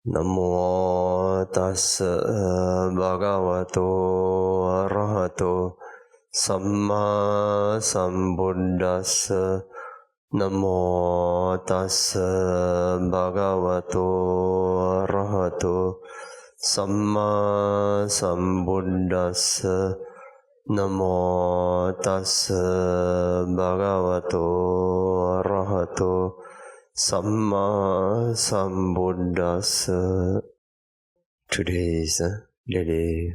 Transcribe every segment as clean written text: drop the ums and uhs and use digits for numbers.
Namo tassa bhagavato arahato samma sambuddhassa. Namo tassa bhagavato arahato samma sambuddhassa. Namo tassa bhagavato arahato Samma Sambuddhassa. Today is Lily.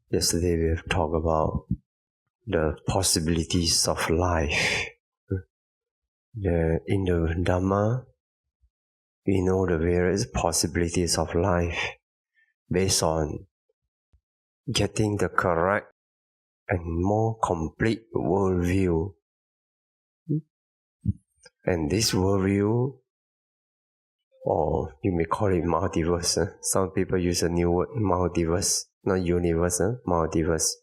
Yesterday we have talked about the possibilities of life. In the Dhamma, we know the various possibilities of life based on getting the correct and more complete worldview. And this worldview, or you may call it multiverse. Some people use a new word, multiverse, not universe, multiverse.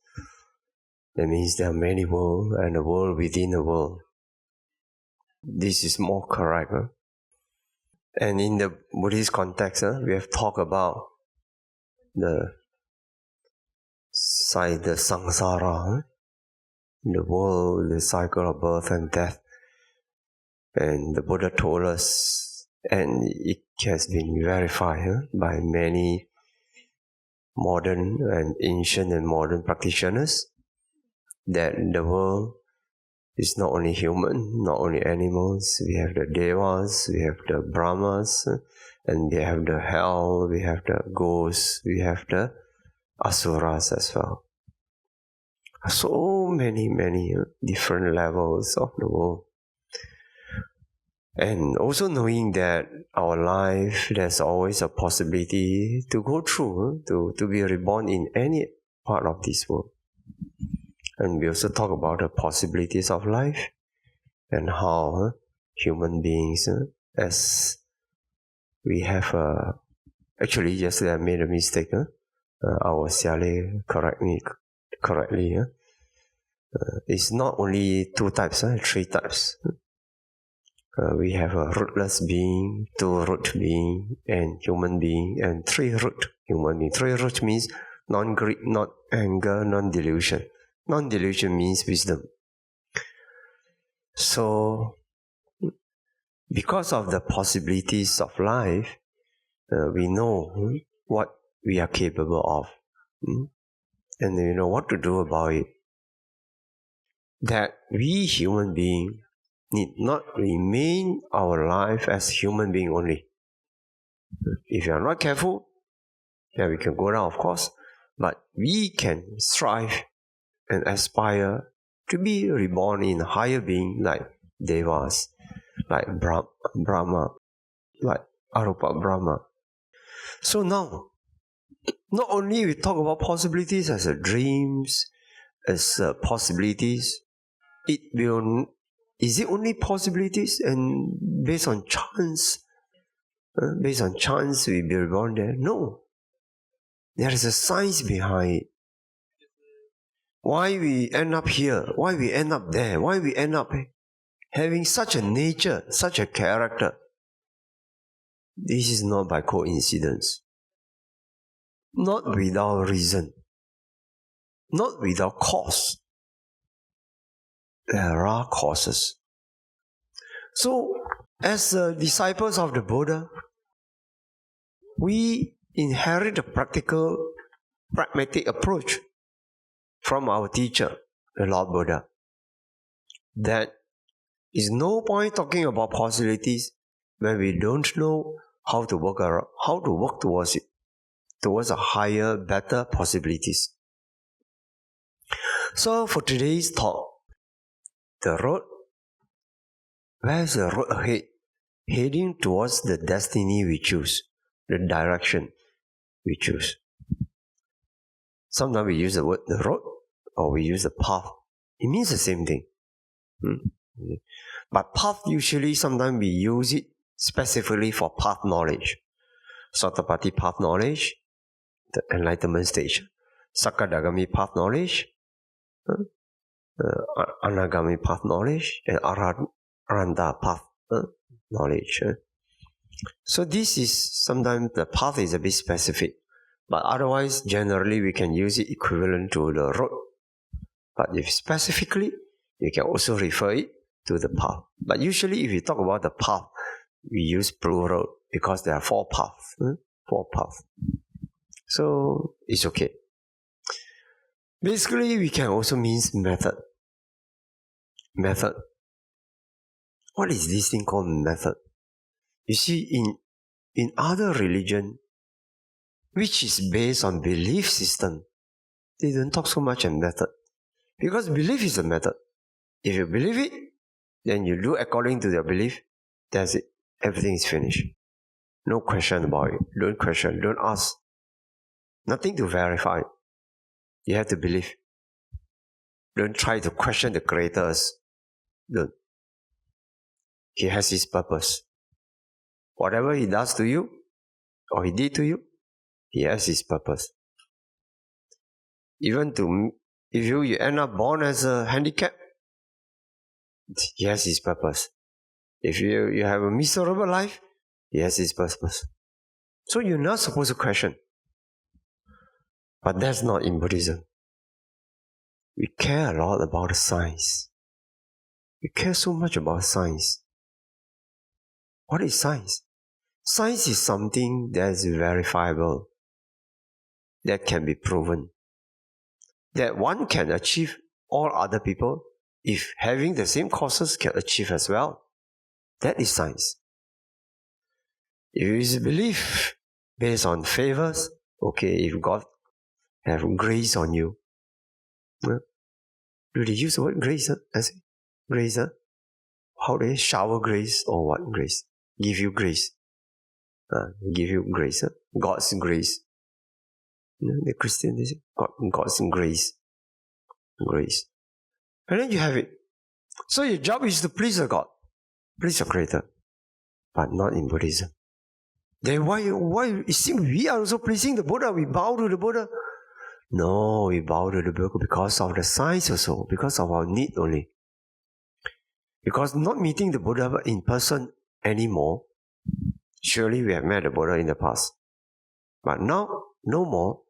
That means there are many worlds and a world within a world. This is more correct. And in the Buddhist context, we have talked about the samsara, the world, the cycle of birth and death. And the Buddha told us, and it has been verified by many modern and ancient and modern practitioners, that the world is not only human, not only animals. We have the devas, we have the brahmas, and we have the hell, we have the ghosts, we have the asuras as well. So many different levels of the world. And also knowing that our life, there's always a possibility to go through, to be reborn in any part of this world. And we also talk about the possibilities of life and how human beings, as we have, actually yesterday I made a mistake. Our Siale correct me correctly. It's not only two types, three types. We have a rootless being, two-root being, and human being, and three-root human being. Three-root means non-greed, not anger, non-delusion. Non-delusion means wisdom. So, because of the possibilities of life, we know what we are capable of. And we know what to do about it. That we human beings need not remain our life as human being only. If you are not careful, then we can go down, of course, but we can strive and aspire to be reborn in a higher being like devas, like Brahma, like Arupa Brahma. So now, not only we talk about possibilities as dreams, as possibilities, is it only possibilities and based on chance? Based on chance we be reborn there? No. There is a science behind it. Why we end up here? Why we end up there? Why we end up having such a nature, such a character? This is not by coincidence. Not without reason. Not without cause. There are causes. So, as disciples of the Buddha, we inherit a practical, pragmatic approach from our teacher, the Lord Buddha. That is no point talking about possibilities when we don't know how to work towards it, towards a higher, better possibilities. So for today's talk, the road, where's the road ahead? Heading towards the destiny we choose, the direction we choose. Sometimes we use the word the road, or we use the path. It means the same thing. But path, usually sometimes we use it specifically for path knowledge. Sotapanna path knowledge, the enlightenment stage. Sakadagami path knowledge, Anagami path knowledge, and Arahanta path knowledge. So this is sometimes the path is a bit specific, but otherwise generally we can use it equivalent to the road. But if specifically, you can also refer it to the path. But usually if you talk about the path, we use plural because there are 4 paths. 4 paths. So it's okay. Basically, we can also mean method. Method. What is this thing called method? You see, in other religion, which is based on belief system, they don't talk so much on method. Because belief is a method. If you believe it, then you do according to your belief, that's it. Everything is finished. No question about it. Don't question, don't ask. Nothing to verify. You have to believe. Don't try to question the creators. Don't. He has his purpose. Whatever he does to you, or he did to you, he has his purpose. Even if you end up born as a handicap, he has his purpose. If you have a miserable life, he has his purpose. So you're not supposed to question. But that's not in Buddhism. We care a lot about the science. We care so much about science. What is science? Science is something that is verifiable, that can be proven, that one can achieve all other people if having the same causes can achieve as well. That is science. If it is belief based on favors, okay, if God have grace on you, do they use the word grace? I say, grace, how they shower grace or what grace? Give you grace. Give you grace. God's grace. The Christian, they say, God's grace. Grace. And then you have it. So your job is to please the God. Please the Creator. But not in Buddhism. Then why it seems we are also pleasing the Buddha? We bow to the Buddha. No, we bow to the Buddha because of the science also. Because of our need only. Because not meeting the Buddha in person anymore. Surely we have met the Buddha in the past. But now, no more.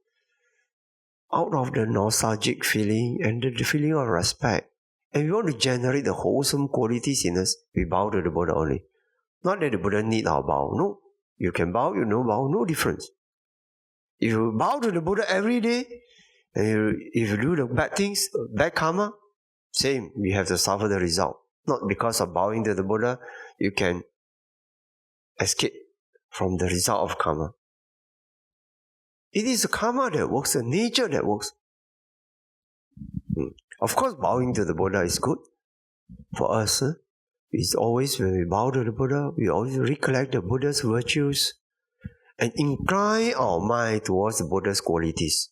Out of the nostalgic feeling and the feeling of respect. And we want to generate the wholesome qualities in us, we bow to the Buddha only. Not that the Buddha need our bow. No. You can bow, you no bow, no difference. If you bow to the Buddha every day, and if you do the bad things, bad karma, same, you have to suffer the result. Not because of bowing to the Buddha, you can escape from the result of karma. It is the karma that works, the nature that works. Of course, bowing to the Buddha is good for us. It's always, when we bow to the Buddha, we always recollect the Buddha's virtues and incline our mind towards the Buddha's qualities.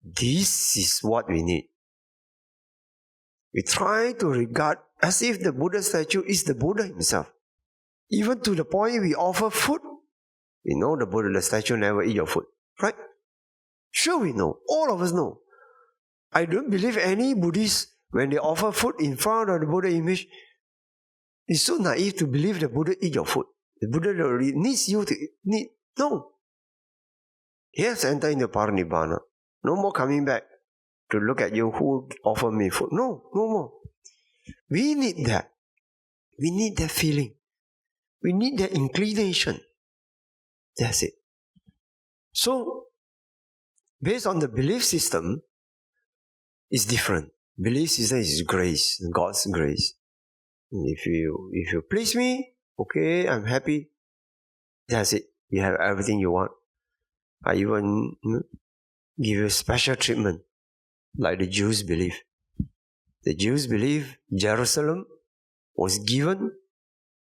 This is what we need. We try to regard as if the Buddha statue is the Buddha himself. Even to the point we offer food. We know the Buddha, the statue never eat your food. Right? Sure we know. All of us know. I don't believe any Buddhist, when they offer food in front of the Buddha image, is so naive to believe the Buddha eat your food. The Buddha already needs you to eat. No. He has entered into Parinibbana. No more coming back to look at you who offer me food. No more. We need that. We need that feeling. We need that inclination. That's it. So, based on the belief system, it's different. Belief system is grace, God's grace. If you please me, okay, I'm happy. That's it. You have everything you want. I even give you special treatment, like the Jews believe. The Jews believe Jerusalem was given,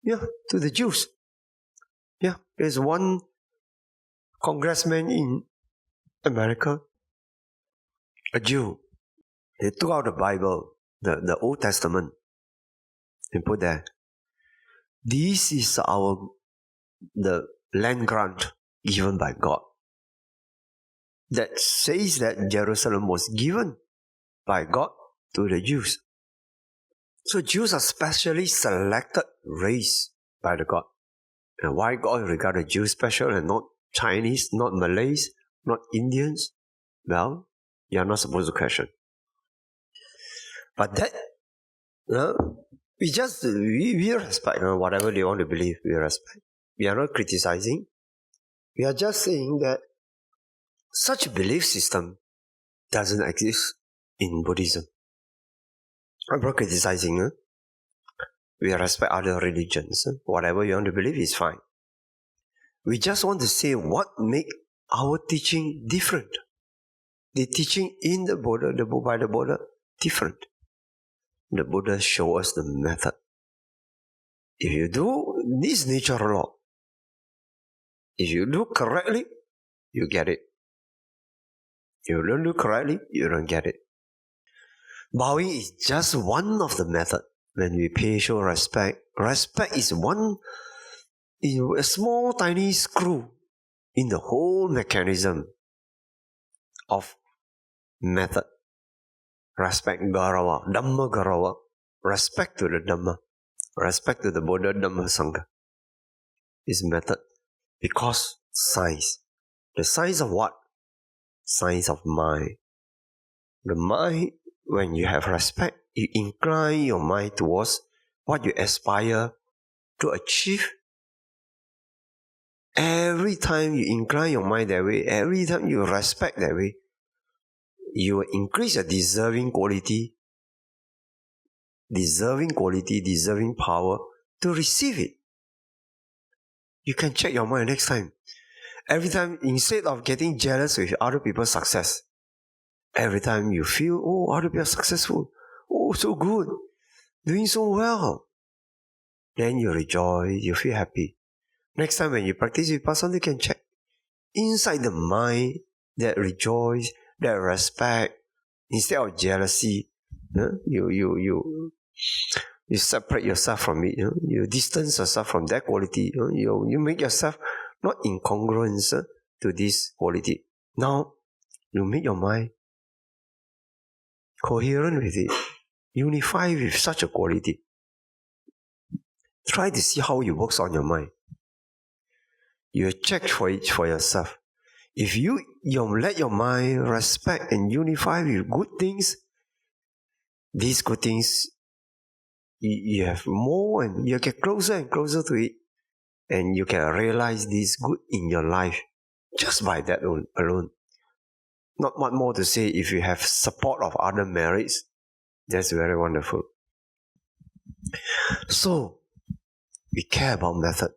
to the Jews. There's one congressman in America, a Jew. They took out the Bible, the Old Testament, and put there. This is the land grant given by God. That says that Jerusalem was given by God to the Jews. So Jews are specially selected race by the God. And why God regard the Jews special and not Chinese, not Malays, not Indians? Well, you are not supposed to question. But that, we respect whatever they want to believe, we respect. We are not criticizing. We are just saying that such a belief system doesn't exist in Buddhism. I'm not criticizing. We respect other religions. Whatever you want to believe is fine. We just want to say what makes our teaching different. The teaching in the Buddha, the book by the Buddha, different. The Buddha shows us the method. If you do this natural law, if you do correctly, you get it. If you don't do correctly, you don't get it. Bowing is just one of the methods. When we pay show respect, respect is a small tiny screw in the whole mechanism of method. Respect Garawa, Dhamma Garawa, respect to the Dhamma, respect to the Buddha, Dhamma, Sangha is method. Because science. The science of what? Science of mind. The mind, when you have respect, you incline your mind towards what you aspire to achieve. Every time you incline your mind that way, every time you respect that way, you will increase your deserving quality, deserving power to receive it. You can check your mind next time. Every time, instead of getting jealous with other people's success, every time you feel, oh, other people are successful, oh, so good, doing so well, then you rejoice, you feel happy. Next time when you practice with person, you can check inside the mind that rejoice, that respect, instead of jealousy, you separate yourself from it, you distance yourself from that quality, you make yourself not incongruent to this quality. Now, you make your mind coherent with it, unify with such a quality. Try to see how it works on your mind. You check for it for yourself. If you let your mind respect and unify with good things, these good things, you have more and you get closer and closer to it, and you can realize this good in your life just by that alone. Not much more to say. If you have support of other merits, that's very wonderful. So, we care about method.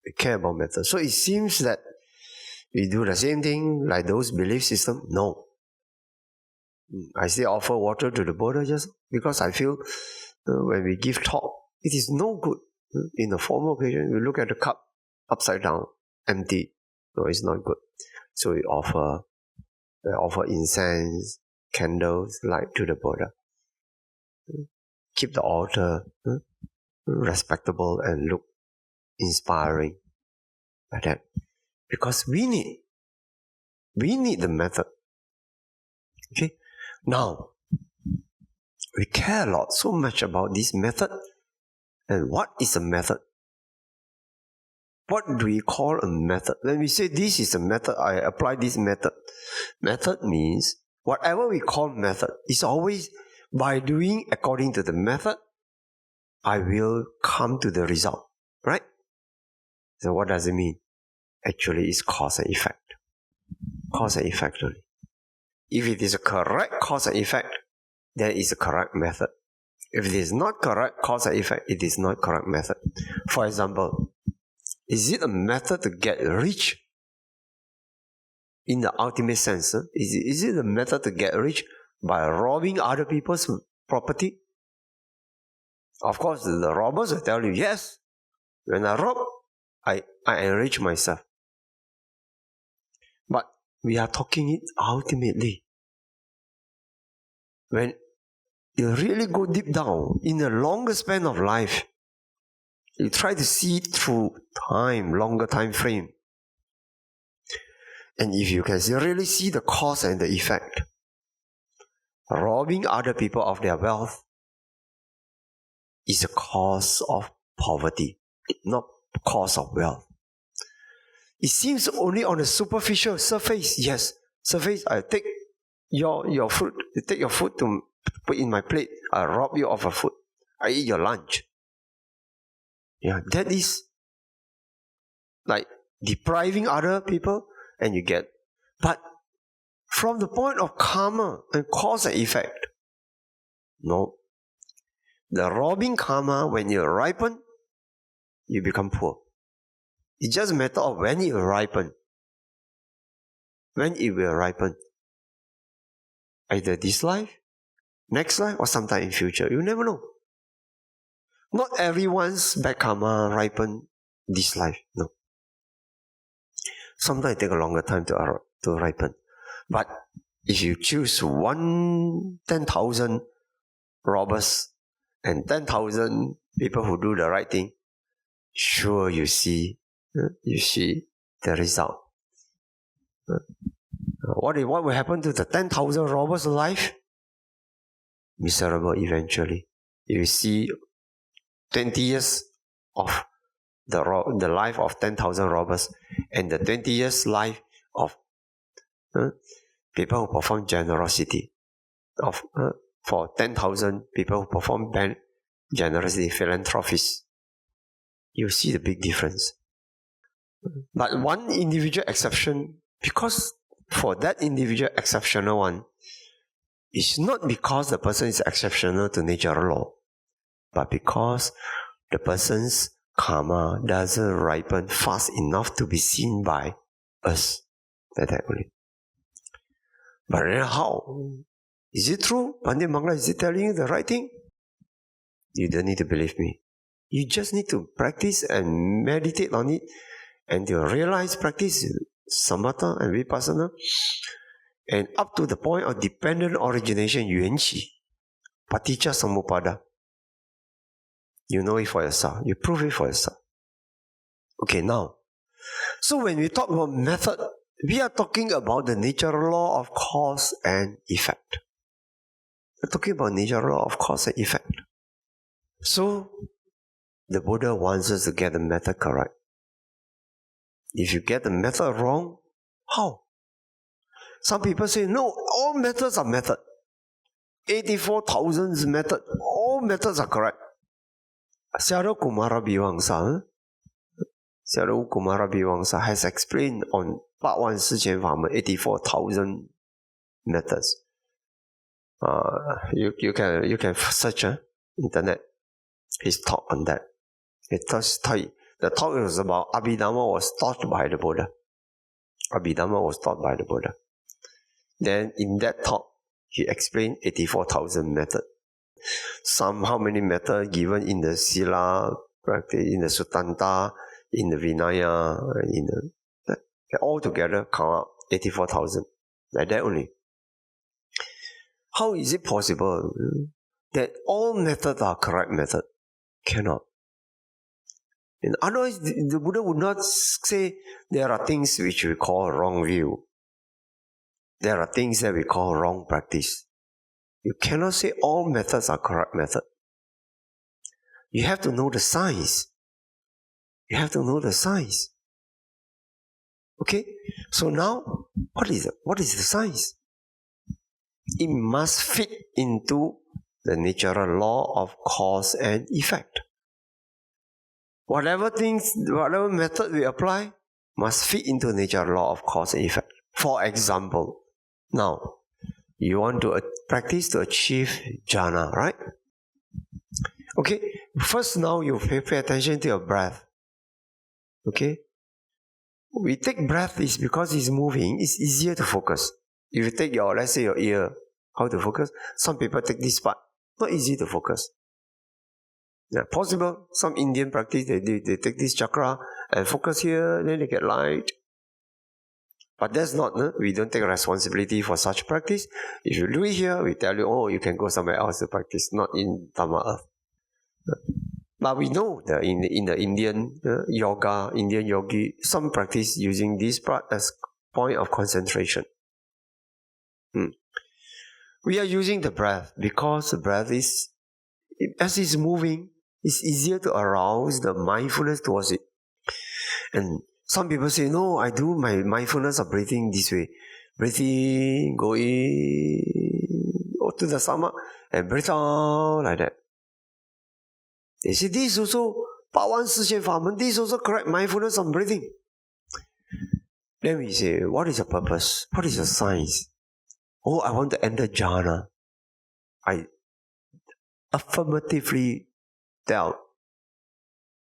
We care about method. So it seems that we do the same thing like those belief systems. No. I still offer water to the Buddha just because I feel when we give talk, it is no good. In a formal occasion, we look at the cup upside down, empty. No, it's not good. So we offer incense, candles, light to the Buddha. Keep the altar respectable and look inspiring like that. Because we need the method. Okay? Now, we care a lot, so much about this method. And what is a method? What do we call a method? When we say this is a method, I apply this method. Method means whatever we call method is always by doing according to the method, I will come to the result. Right? So what does it mean? Actually, it's cause and effect. Cause and effect only. If it is a correct cause and effect, then it's a correct method. If it is not correct cause and effect, it is not correct method. For example, is it a method to get rich? In the ultimate sense, is it a method to get rich by robbing other people's property? Of course, the robbers will tell you, yes, when I rob, I enrich myself. But we are talking it ultimately. When you really go deep down, in a longer span of life, you try to see through time, longer time frame. And if you can really see the cause and the effect, robbing other people of their wealth is a cause of poverty. not cause of wealth. It seems only on the superficial surface. Yes, surface. I take your food. You take your food to put in my plate. I rob you of a food. I eat your lunch. Yeah, that is like depriving other people, and you get. But from the point of karma and cause and effect, no. The robbing karma, when you ripen, you become poor. It's just a matter of when it will ripen. When it will ripen. Either this life, next life, or sometime in future. You never know. Not everyone's bad karma ripen this life. No. Sometimes it takes a longer time to ripen. But if you choose 10,000 robbers and 10,000 people who do the right thing, sure you see the result. What will happen to the 10,000 robbers' life? Miserable eventually. You see 20 years of the life of 10,000 robbers and the 20 years life of people who perform generosity. For 10,000 people who perform generosity, philanthropists. You see the big difference. But one individual exception, because for that individual exceptional one, it's not because the person is exceptional to natural law, but because the person's karma doesn't ripen fast enough to be seen by us. That only. But then how? Is it true? Pandit Mangla, is it telling you the right thing? You don't need to believe me. You just need to practice and meditate on it, and you realize, practice samatha and vipassana, and up to the point of dependent origination, yuanqi, paticca samuppada. You know it for yourself. You prove it for yourself. Okay, now, so when we talk about method, we are talking about the natural law of cause and effect. We're talking about natural law of cause and effect. So, the Buddha wants us to get the method correct. If you get the method wrong, how? Some people say, no, all methods are method. 84,000 method, all methods are correct. Sayadaw Kumara Bhivangsa has explained on Part 1 Siqian Famen 84,000 methods. You can search internet. His talk on that. The talk was about Abhidhamma was taught by the Buddha. Abhidhamma was taught by the Buddha. Then in that talk, he explained 84,000 methods. How many methods given in the Sila, in the Sutanta, in the Vinaya, all together count up 84,000. Like that only. How is it possible that all methods are correct method? Cannot. And otherwise, the Buddha would not say there are things which we call wrong view. There are things that we call wrong practice. You cannot say all methods are correct method. You have to know the science. You have to know the science. Okay? So now, what is the science? It must fit into the natural law of cause and effect. Whatever method we apply must fit into the natural law of cause and effect. For example, now, you want to practice to achieve jhana, right? Okay, first now you pay attention to your breath. Okay? We take breath is because it's moving, it's easier to focus. If you take let's say your ear, how to focus? Some people take this part, not easy to focus. Yeah, possible. Some Indian practice, they take this chakra and focus here, then they get light. But that's not, we don't take responsibility for such practice. If you do it here, we tell you, you can go somewhere else to practice, not in Dhamma earth. But we know that in the Indian yoga, Indian yogi, some practice using this part as point of concentration. We are using the breath because the breath is, as it's moving, It's easier to arouse the mindfulness towards it. And some people say, no, I do my mindfulness of breathing this way. Breathe in, go in, to the stomach, and breathe out like that. They say, this is also Part 1 Shixian Famen, this is also correct mindfulness of breathing. Then we say, what is the purpose? What is the science? Oh, I want to enter jhana. I affirmatively doubt.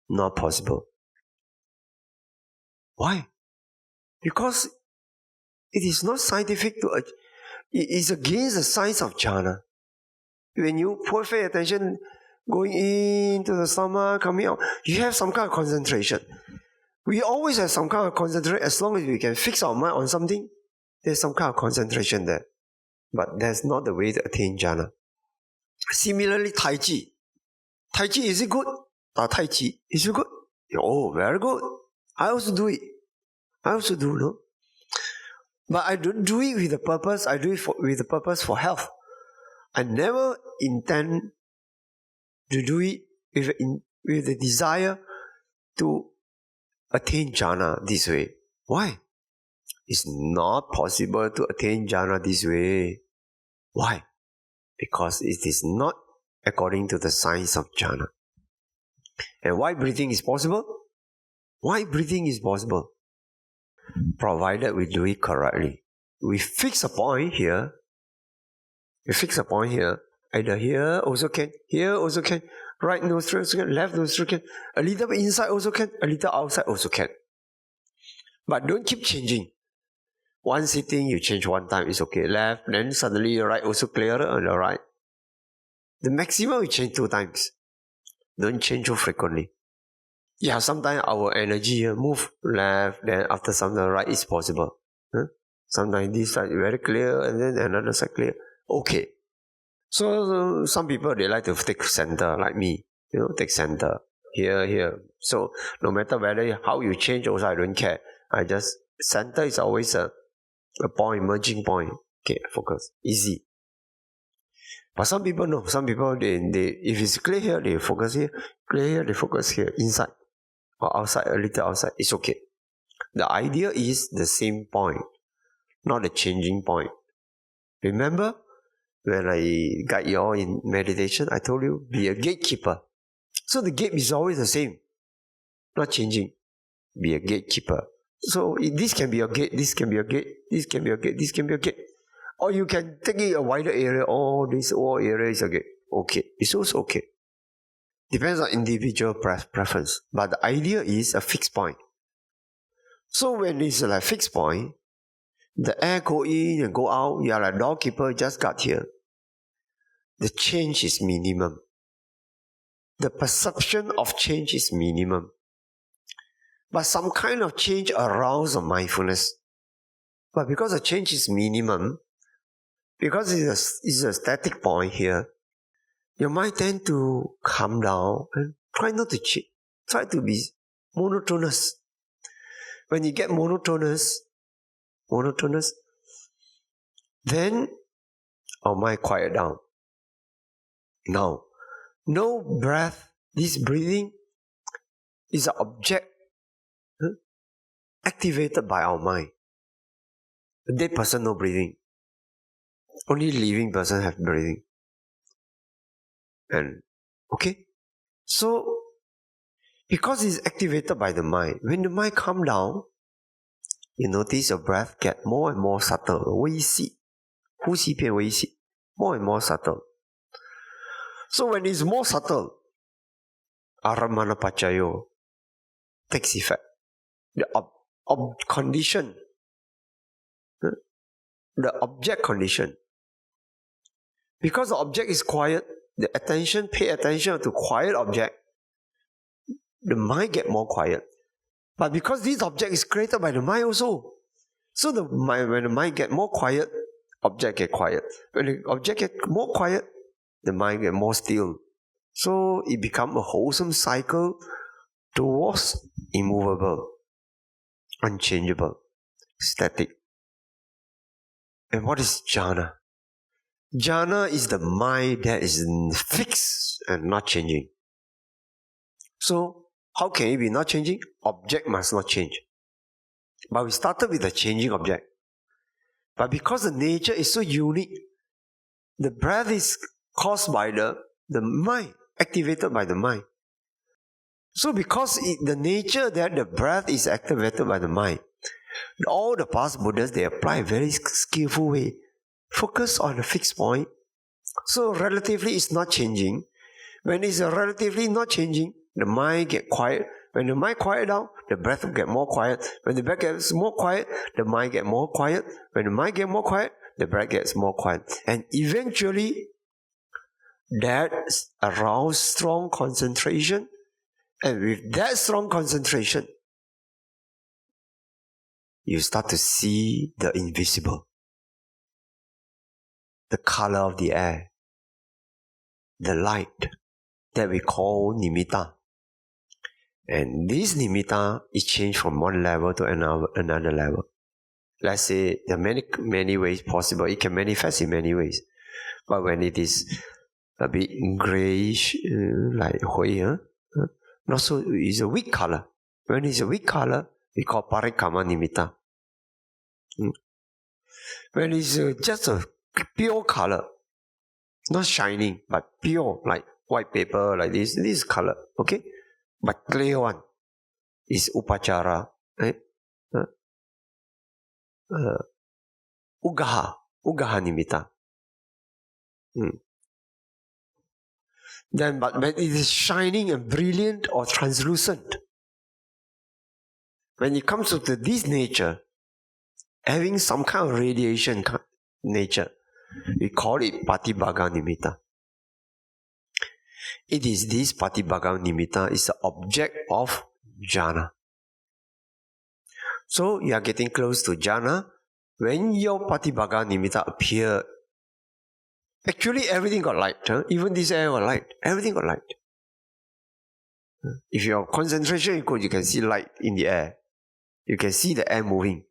Not possible. Why? Because it is not scientific to... It is against the science of jhana. When you pay attention, going into the stomach, coming out, you have some kind of concentration. We always have some kind of concentration. As long as we can fix our mind on something, there's some kind of concentration there. But that's not the way to attain jhana. Similarly, Tai Chi. Tai Chi, is it good? Tai Chi, is it good? Oh, very good. I also do it. I also do, no? But I don't do it with the purpose. I do it with the purpose for health. I never intend to do it with the desire to attain jhana this way. Why? It's not possible to attain jhana this way. Why? Because it is not according to the science of jhana. And why breathing is possible? Why breathing is possible? Provided we do it correctly. We fix a point here. Either here also can, here also can, right nostril also can, left nostril can, a little bit inside also can, a little outside also can. But don't keep changing. One sitting, you change one time, it's okay. Left, then suddenly right also clearer on the right. The maximum you change 2 times. Don't change too frequently. Yeah, sometimes our energy move left, then after some the right is possible. Sometimes this side very clear, and then another side clear. Okay. So some people, they like to take center, like me. Take center. Here. So no matter whether how you change also, I don't care. Center is always a point, merging point. Okay, focus. Easy. But some people no. Some people, they if it's clear here, they focus here. Clear here, they focus here. Inside or outside, a little outside. It's okay. The idea is the same point, not the changing point. Remember, when I guide you all in meditation, I told you, be a gatekeeper. So the gate is always the same, not changing. Be a gatekeeper. So this can be a gate, this can be a gate, this can be a gate, this can be a gate. Or you can take it a wider area, this whole area is a gate. Okay, it's also okay. Depends on individual preference. But the idea is a fixed point. So when it's like fixed point, the air go in and go out, you are like doorkeeper, just got here. The change is minimum. The perception of change is minimum. But some kind of change arouses mindfulness. But because the change is minimum, because it's a static point here, your mind tends to calm down and try not to change. Try to be monotonous. When you get monotonous, then our mind quiet down. Now, no breath, this breathing is an object activated by our mind. A dead person, no breathing. Only living person have breathing. And, okay? So, because it's activated by the mind, when the mind calm down, you notice your breath get more and more subtle. 微细. 呼吸变微细. More and more subtle. So when it's more subtle, aramana pacayo takes effect. The condition, the object condition. Because the object is quiet, pay attention to quiet object, the mind get more quiet. But because this object is created by the mind also, so when the mind get more quiet, object get quiet. When the object get more quiet, the mind get more still. So it becomes a wholesome cycle towards immovable, unchangeable, static. And what is jhana? Jhana is the mind that is fixed and not changing. So, how can it be not changing? Object must not change. But we started with a changing object. But because the nature is so unique, the breath is caused by the mind, activated by the mind. So because the nature that the breath is activated by the mind, all the past Buddhas, they apply a very skillful way. Focus on a fixed point. So relatively it's not changing. When it's relatively not changing, the mind get quiet. When the mind quiet down, the breath will get more quiet. When the breath gets more quiet, the mind get more quiet. When the mind get more quiet, the breath gets more quiet. And eventually, that arouses strong concentration. And with that strong concentration, you start to see the invisible, the color of the air, the light that we call nimitta. And this nimitta is changed from one level to another level. Let's say there are many ways possible. It can manifest in many ways. But when it is a bit grayish, like hui, not so, it's a weak color. When it's a weak color, we call parikama nimitta. When it's just a pure color, not shining, but pure, like white paper, like this color, okay? But clear one is upachara, ugaha nimitta. Then, but when it is shining and brilliant or translucent, when it comes to this nature, having some kind of radiation nature, we call it patibhaga nimitta. It is this patibhaga nimitta is the object of jhana. So you are getting close to jhana. When your patibhaga nimitta appear, actually everything got light. Even this air got light. Everything got light. If your concentration is good, you can see light in the air. You can see the air moving.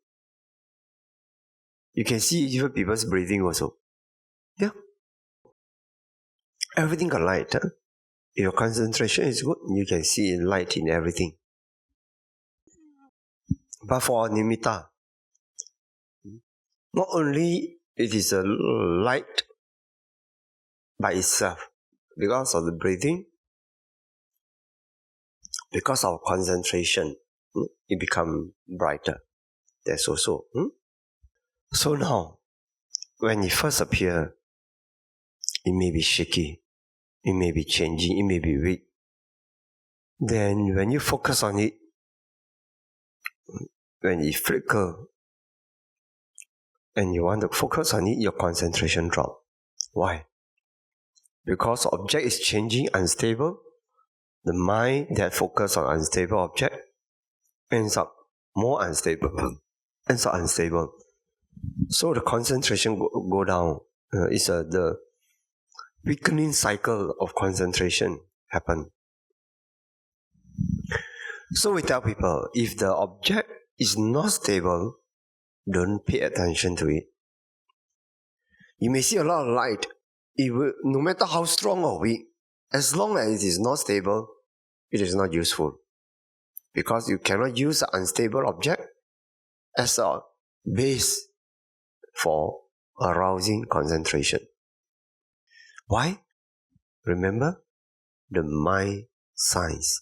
You can see even people's breathing also. Yeah. Everything got light. If your concentration is good, you can see light in everything. But for nimitta, not only it is a light by itself, because of the breathing, because of concentration, it becomes brighter. That's also. So now, when it first appears, it may be shaky, it may be changing, it may be weak. Then when you focus on it, when it flickers, and you want to focus on it, your concentration drops. Why? Because object is changing, unstable. The mind that focuses on unstable object ends up more unstable. So the concentration go down. It's the weakening cycle of concentration happen. So we tell people, if the object is not stable, don't pay attention to it. You may see a lot of light. It will, no matter how strong or weak, as long as it is not stable, it is not useful. Because you cannot use an unstable object as a base for arousing concentration. Why? Remember the mind science.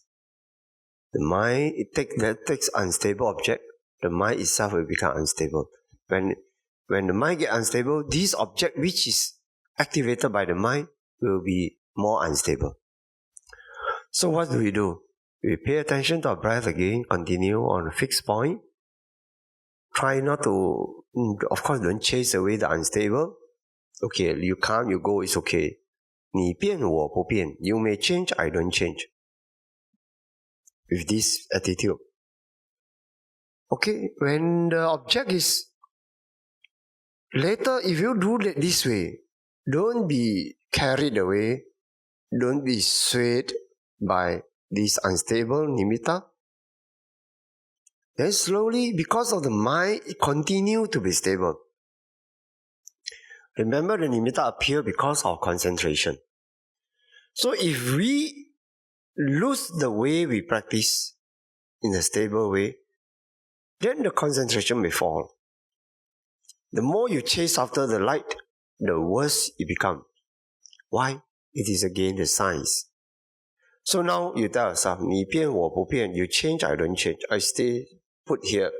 The mind, that takes unstable object, the mind itself will become unstable. When the mind gets unstable, this object which is activated by the mind will be more unstable. So what do? We pay attention to our breath again, continue on a fixed point. Try not to, of course, don't chase away the unstable. Okay, you come, you go, it's okay. 你变我不变. You may change, I don't change. With this attitude. Okay, when the object is later, if you do it this way, don't be carried away, don't be swayed by this unstable nimitta. Then slowly, because of the mind, it continues to be stable. Remember, the nimitta appear because of concentration. So if we lose the way we practice in a stable way, then the concentration may fall. The more you chase after the light, the worse it becomes. Why? It is again the science. So now you tell yourself, 你变我不变, you change, I don't change, I stay put here.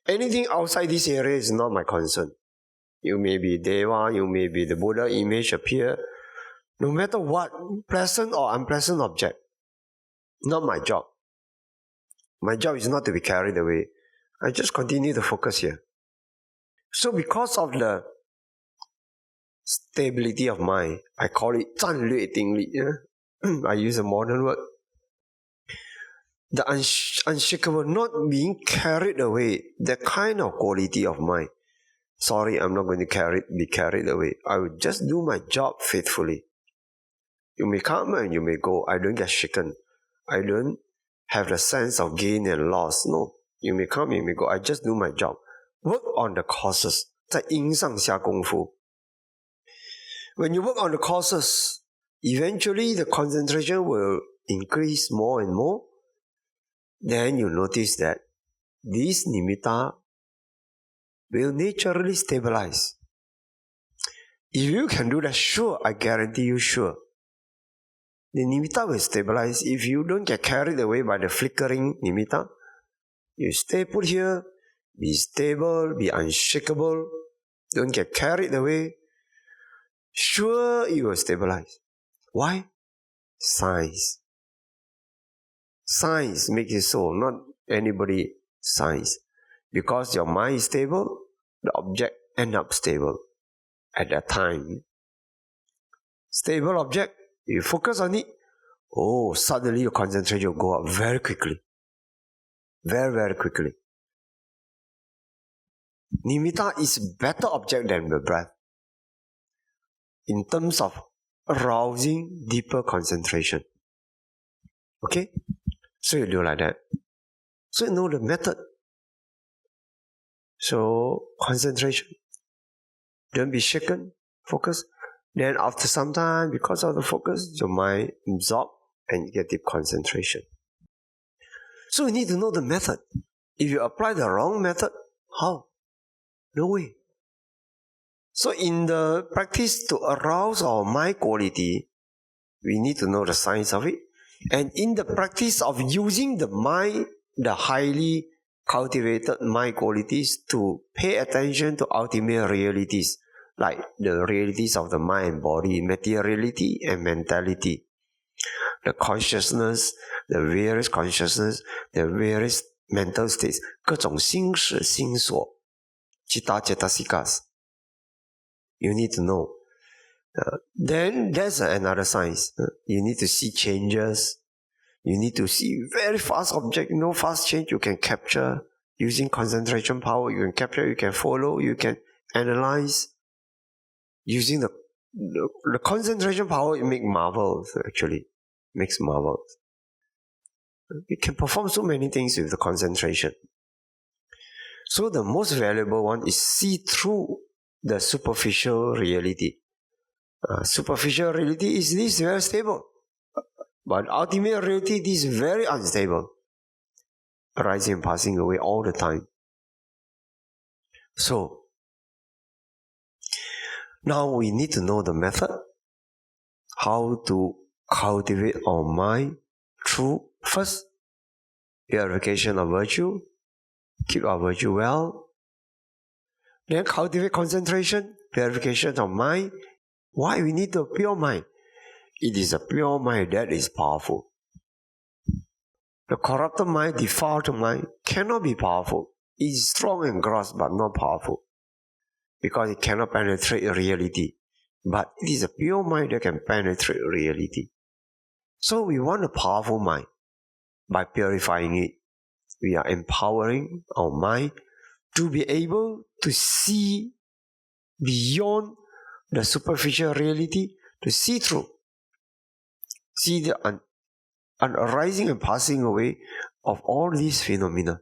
Anything outside this area is not my concern. You may be Deva, you may be the Buddha image appear. No matter what, pleasant or unpleasant object, not my job. My job is not to be carried away. I just continue to focus here. So because of the stability of mind, I call it 战略定力. I use a modern word. The unshakable, not being carried away, that kind of quality of mind. Sorry, I'm not going to be carried away. I will just do my job faithfully. You may come and you may go. I don't get shaken. I don't have the sense of gain and loss. No. You may come, you may go. I just do my job. Work on the causes. 在因上下功夫. When you work on the causes, eventually the concentration will increase more and more. Then you notice that this nimitta will naturally stabilize. If you can do that, sure, I guarantee you, sure. The nimitta will stabilize. If you don't get carried away by the flickering nimitta, you stay put here, be stable, be unshakable, don't get carried away, sure you will stabilize. Why? Science. Science makes it so, not anybody science. Because your mind is stable, the object ends up stable at that time. Stable object, you focus on it, suddenly your concentration will go up very quickly. Very, very quickly. Nimitta is better object than the breath in terms of arousing deeper concentration. Okay? So you do like that. So you know the method. So concentration. Don't be shaken. Focus. Then after some time, because of the focus, your mind absorbs and you get deep concentration. So you need to know the method. If you apply the wrong method, how? No way. So in the practice to arouse our mind quality, we need to know the science of it. And in the practice of using the mind, the highly cultivated mind qualities to pay attention to ultimate realities, like the realities of the mind and body, materiality and mentality, the consciousness, the various consciousness, the various mental states, 各种心识心所 Citta Cetasikas. You need to know. Then there's another science. You need to see changes. You need to see very fast object. Fast change you can capture. Using concentration power, you can capture, you can follow, you can analyze. Using the concentration power, you make marvels, actually. Makes marvels. You can perform so many things with the concentration. So the most valuable one is see through the superficial reality. Superficial reality is this very stable. But ultimate reality is very unstable. Arising and passing away all the time. So, now we need to know the method. How to cultivate our mind through, first, purification of virtue. Keep our virtue well. Then cultivate concentration, purification of mind. Why we need a pure mind? It is a pure mind that is powerful. The corrupted mind, defiled mind, cannot be powerful. It is strong and gross, but not powerful. Because it cannot penetrate reality. But it is a pure mind that can penetrate reality. So we want a powerful mind. By purifying it, we are empowering our mind to be able to see beyond the superficial reality, to see through. See the arising and passing away of all these phenomena.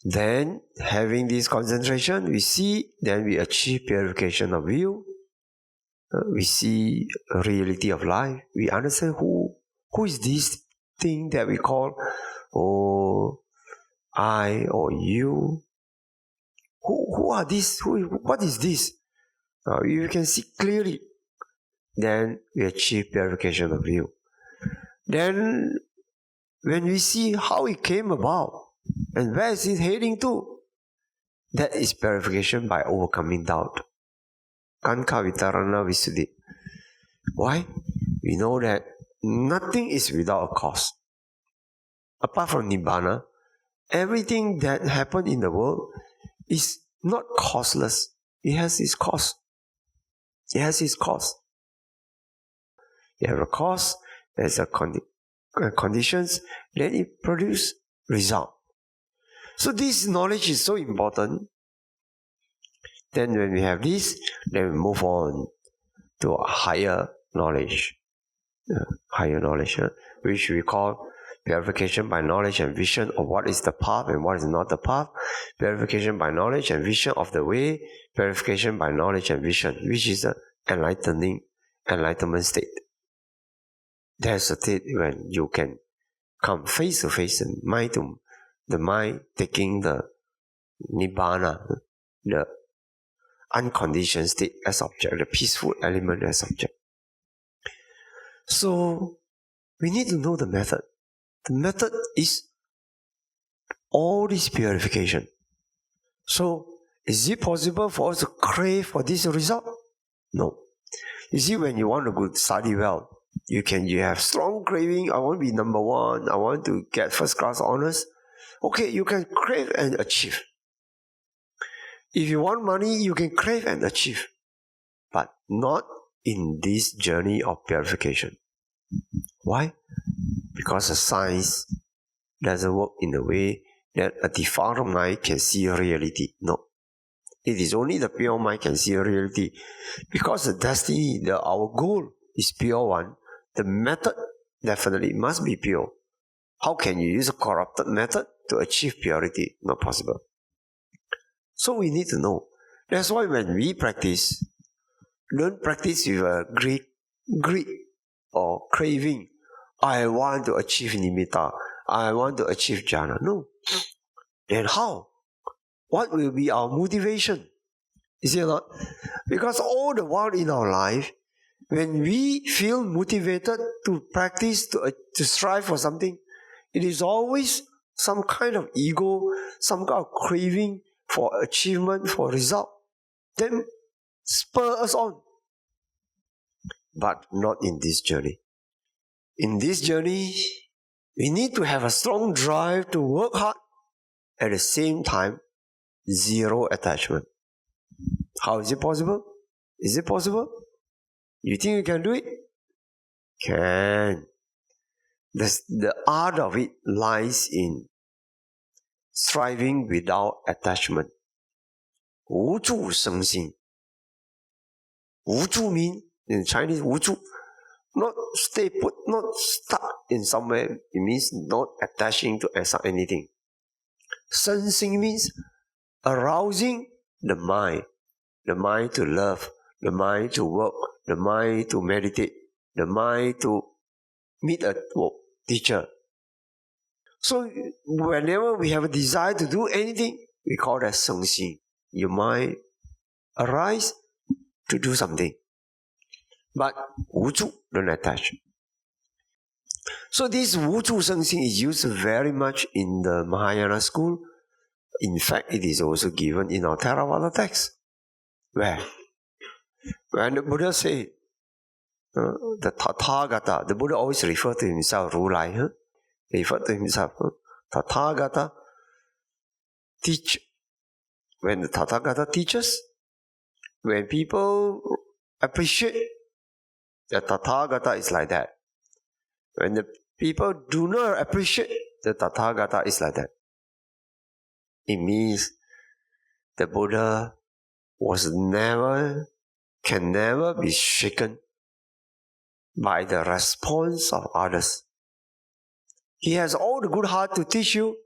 Then, having this concentration, we see, then we achieve purification of view. We see reality of life. We understand who Who is this thing that we call, I or you? Who are these? What is this? You can see clearly. Then we achieve purification of view. Then when we see how it came about and where is it heading to, that is purification by overcoming doubt. Kanka vitarana visuddhi. Why? We know that nothing is without a cause. Apart from Nibbana, everything that happened in the world is not causeless. It has its cause. It has its cause. You have a cause, there's a conditions, then it produces result. So this knowledge is so important. Then when we have this, then we move on to a higher knowledge. Which we call purification by knowledge and vision of what is the path and what is not the path. Purification by knowledge and vision of the way. Purification by knowledge and vision, which is the enlightenment state. There's a state when you can come face to face and the mind taking the Nibbana, the unconditioned state as object, the peaceful element as object. So we need to know the method. The method is all this purification. So is it possible for us to crave for this result? No. You see, when you want to go study well, you have strong craving. I want to be number one. I want to get first class honors. Okay, you can crave and achieve. If you want money, you can crave and achieve. But not in this journey of purification. Why? Because the science doesn't work in a way that a defiled mind can see reality. No. It is only the pure mind can see reality. Because the destiny, our goal is pure one. The method definitely must be pure. How can you use a corrupted method to achieve purity? Not possible. So we need to know. That's why when we practice, don't practice with a greed or craving. I want to achieve nimitta. I want to achieve jhana. No. Then how? What will be our motivation? Is it not? Because all the while in our life, when we feel motivated to practice, to strive for something, it is always some kind of ego, some kind of craving for achievement, for result. Then spur us on. But not in this journey. In this journey, we need to have a strong drive to work hard. At the same time, zero attachment. How is it possible? Is it possible? You think you can do it? Can. The art of it lies in striving without attachment. 无住生心. 无住 means, in Chinese, 无住, not stay put, not stuck in somewhere. It means not attaching to anything. 生心 means arousing the mind to love, the mind to work, the mind to meditate, the mind to meet a teacher. So whenever we have a desire to do anything, we call that 生心. Your mind arise to do something. But 无住, don't attach. So this 无住生心 is used very much in the Mahayana school. In fact, it is also given in our Theravada text. Where? When the Buddha said, the Tathagata, the Buddha always referred to himself, Rulai, referred to himself, Tathagata, teach. When the Tathagata teaches, when people appreciate, the Tathagata is like that. When the people do not appreciate, the Tathagata is like that. It means the Buddha can never be shaken by the response of others. He has all the good heart to teach you,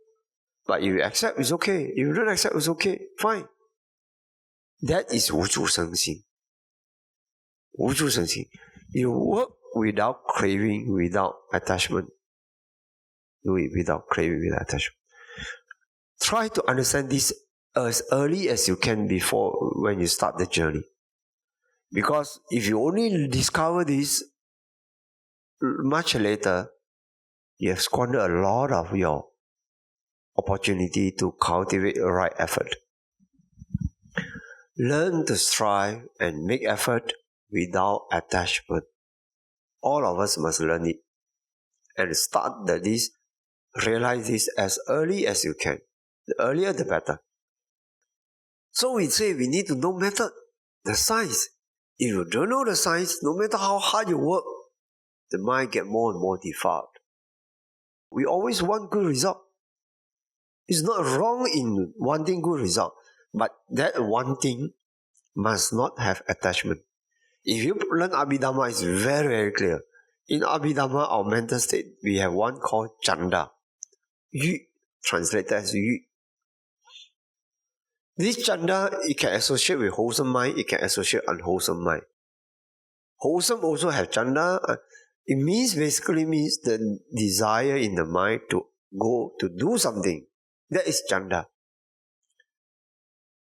but if you accept, it's okay. If you don't accept, it's okay. Fine. That is 无住生心. 无住生心. You work without craving, without attachment. Do it without craving, without attachment. Try to understand this as early as you can before when you start the journey. Because if you only discover this much later, you have squandered a lot of your opportunity to cultivate the right effort. Learn to strive and make effort without attachment. All of us must learn it. And start realize this as early as you can. The earlier the better. So we say we need to know method, the science. If you don't know the science, no matter how hard you work, the mind gets more and more defiled. We always want good result. It's not wrong in wanting good result, but that wanting must not have attachment. If you learn Abhidhamma, it's very, very clear. In Abhidhamma, our mental state, we have one called Chanda. Yu, translated as Yu. This Chanda, it can associate with wholesome mind, it can associate unwholesome mind. Wholesome also have Chanda. It basically means the desire in the mind to go to do something. That is Chanda.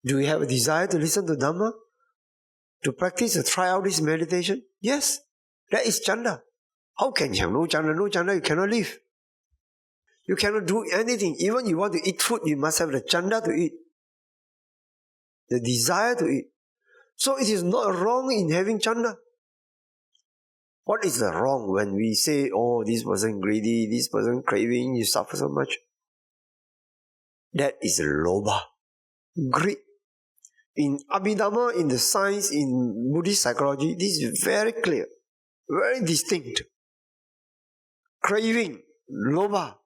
Do you have a desire to listen to Dhamma? To practice, to try out this meditation? Yes, that is Chanda. How can you have no Chanda? No Chanda, you cannot live. You cannot do anything. Even you want to eat food, you must have the Chanda to eat. The desire to eat. So it is not wrong in having Chanda. What is the wrong when we say, oh, this person greedy, this person craving, you suffer so much? That is lobha, greed. In Abhidhamma, in the science, in Buddhist psychology, this is very clear, very distinct. Craving, lobha.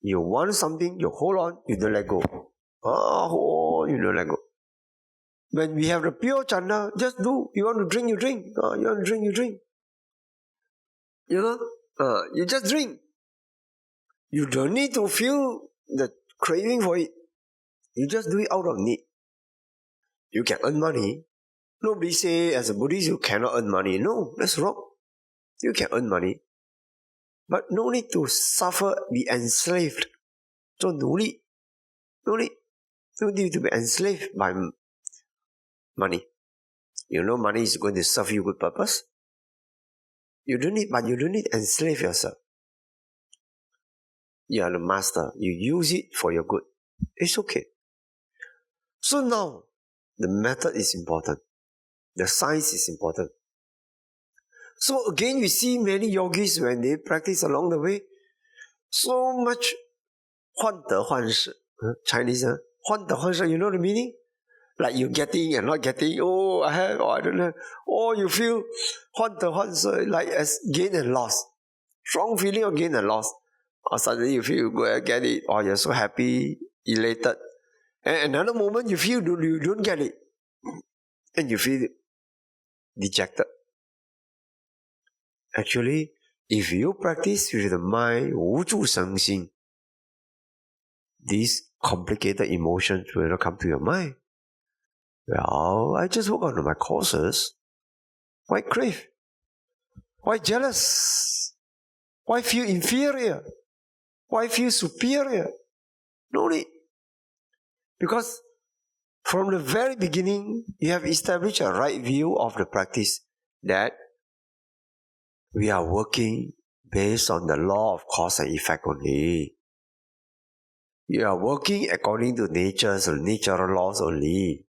You want something, you hold on, you don't let go. You don't let go. When we have the pure Chanda, just do. You want to drink, you drink. You want to drink, you drink. You just drink. You don't need to feel the craving for it. You just do it out of need. You can earn money. Nobody say as a Buddhist you cannot earn money. No, that's wrong. You can earn money. But no need to suffer, be enslaved. So no need to be enslaved by money. You know money is going to serve you good purpose. You don't need to enslave yourself. You are the master. You use it for your good. It's okay. So now, the method is important. The science is important. So again, we see many yogis when they practice along the way, so much 患得患失. Chinese, 患得患失, you know the meaning? Like you getting and not getting, I have, I don't have. Or you feel 患得患失, like as gain and loss. Strong feeling of gain and loss. Or suddenly you feel you go and get it, or you're so happy, elated. And another moment you feel you don't get it. And you feel dejected. Actually, if you practice with the mind, 无住生心, these complicated emotions will not come to your mind. Well, I just work on my courses. Why crave? Why jealous? Why feel inferior? Why feel superior? No need. Because from the very beginning, you have established a right view of the practice that we are working based on the law of cause and effect only. We are working according to natural laws only.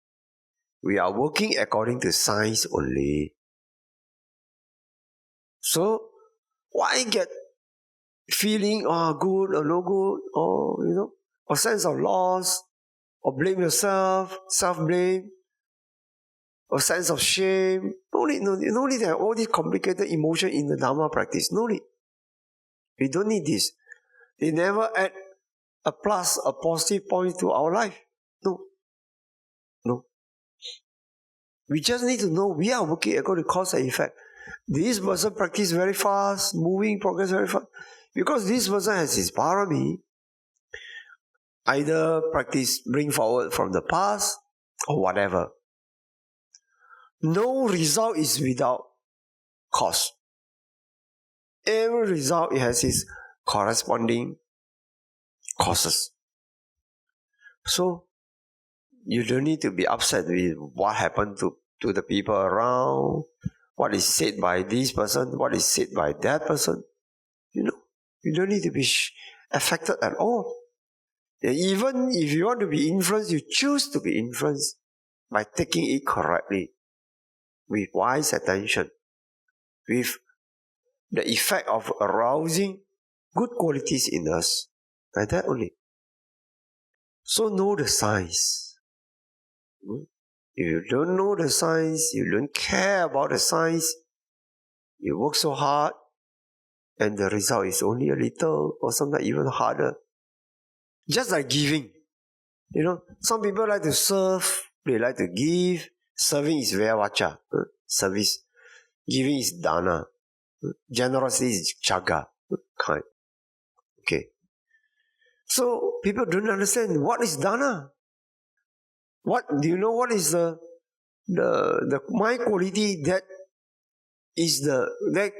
We are working according to science only. So, why get feeling, good or no good, or, a sense of loss, or blame yourself, self-blame, or sense of shame? No need to have all these complicated emotions in the Dhamma practice. No need. We don't need this. They never add a positive point to our life. No. We just need to know we are working according to cause and effect. This person practice very fast, moving, progress very fast. Because this person has his parami, either practice bring forward from the past or whatever. No result is without cause. Every result it has its corresponding causes. So you don't need to be upset with what happened to the people around, what is said by this person, what is said by that person. You don't need to be affected at all. And even if you want to be influenced, you choose to be influenced by taking it correctly, with wise attention, with the effect of arousing good qualities in us. Like that only. So know the signs. If you don't know the signs, you don't care about the signs, you work so hard, and the result is only a little, or sometimes even harder. Just like giving. Some people like to serve, they like to give. Serving is Vyavacha, service. Giving is Dana. Generosity is Jaga, kind. Okay. So people don't understand what is Dana. Do you know what is the my quality that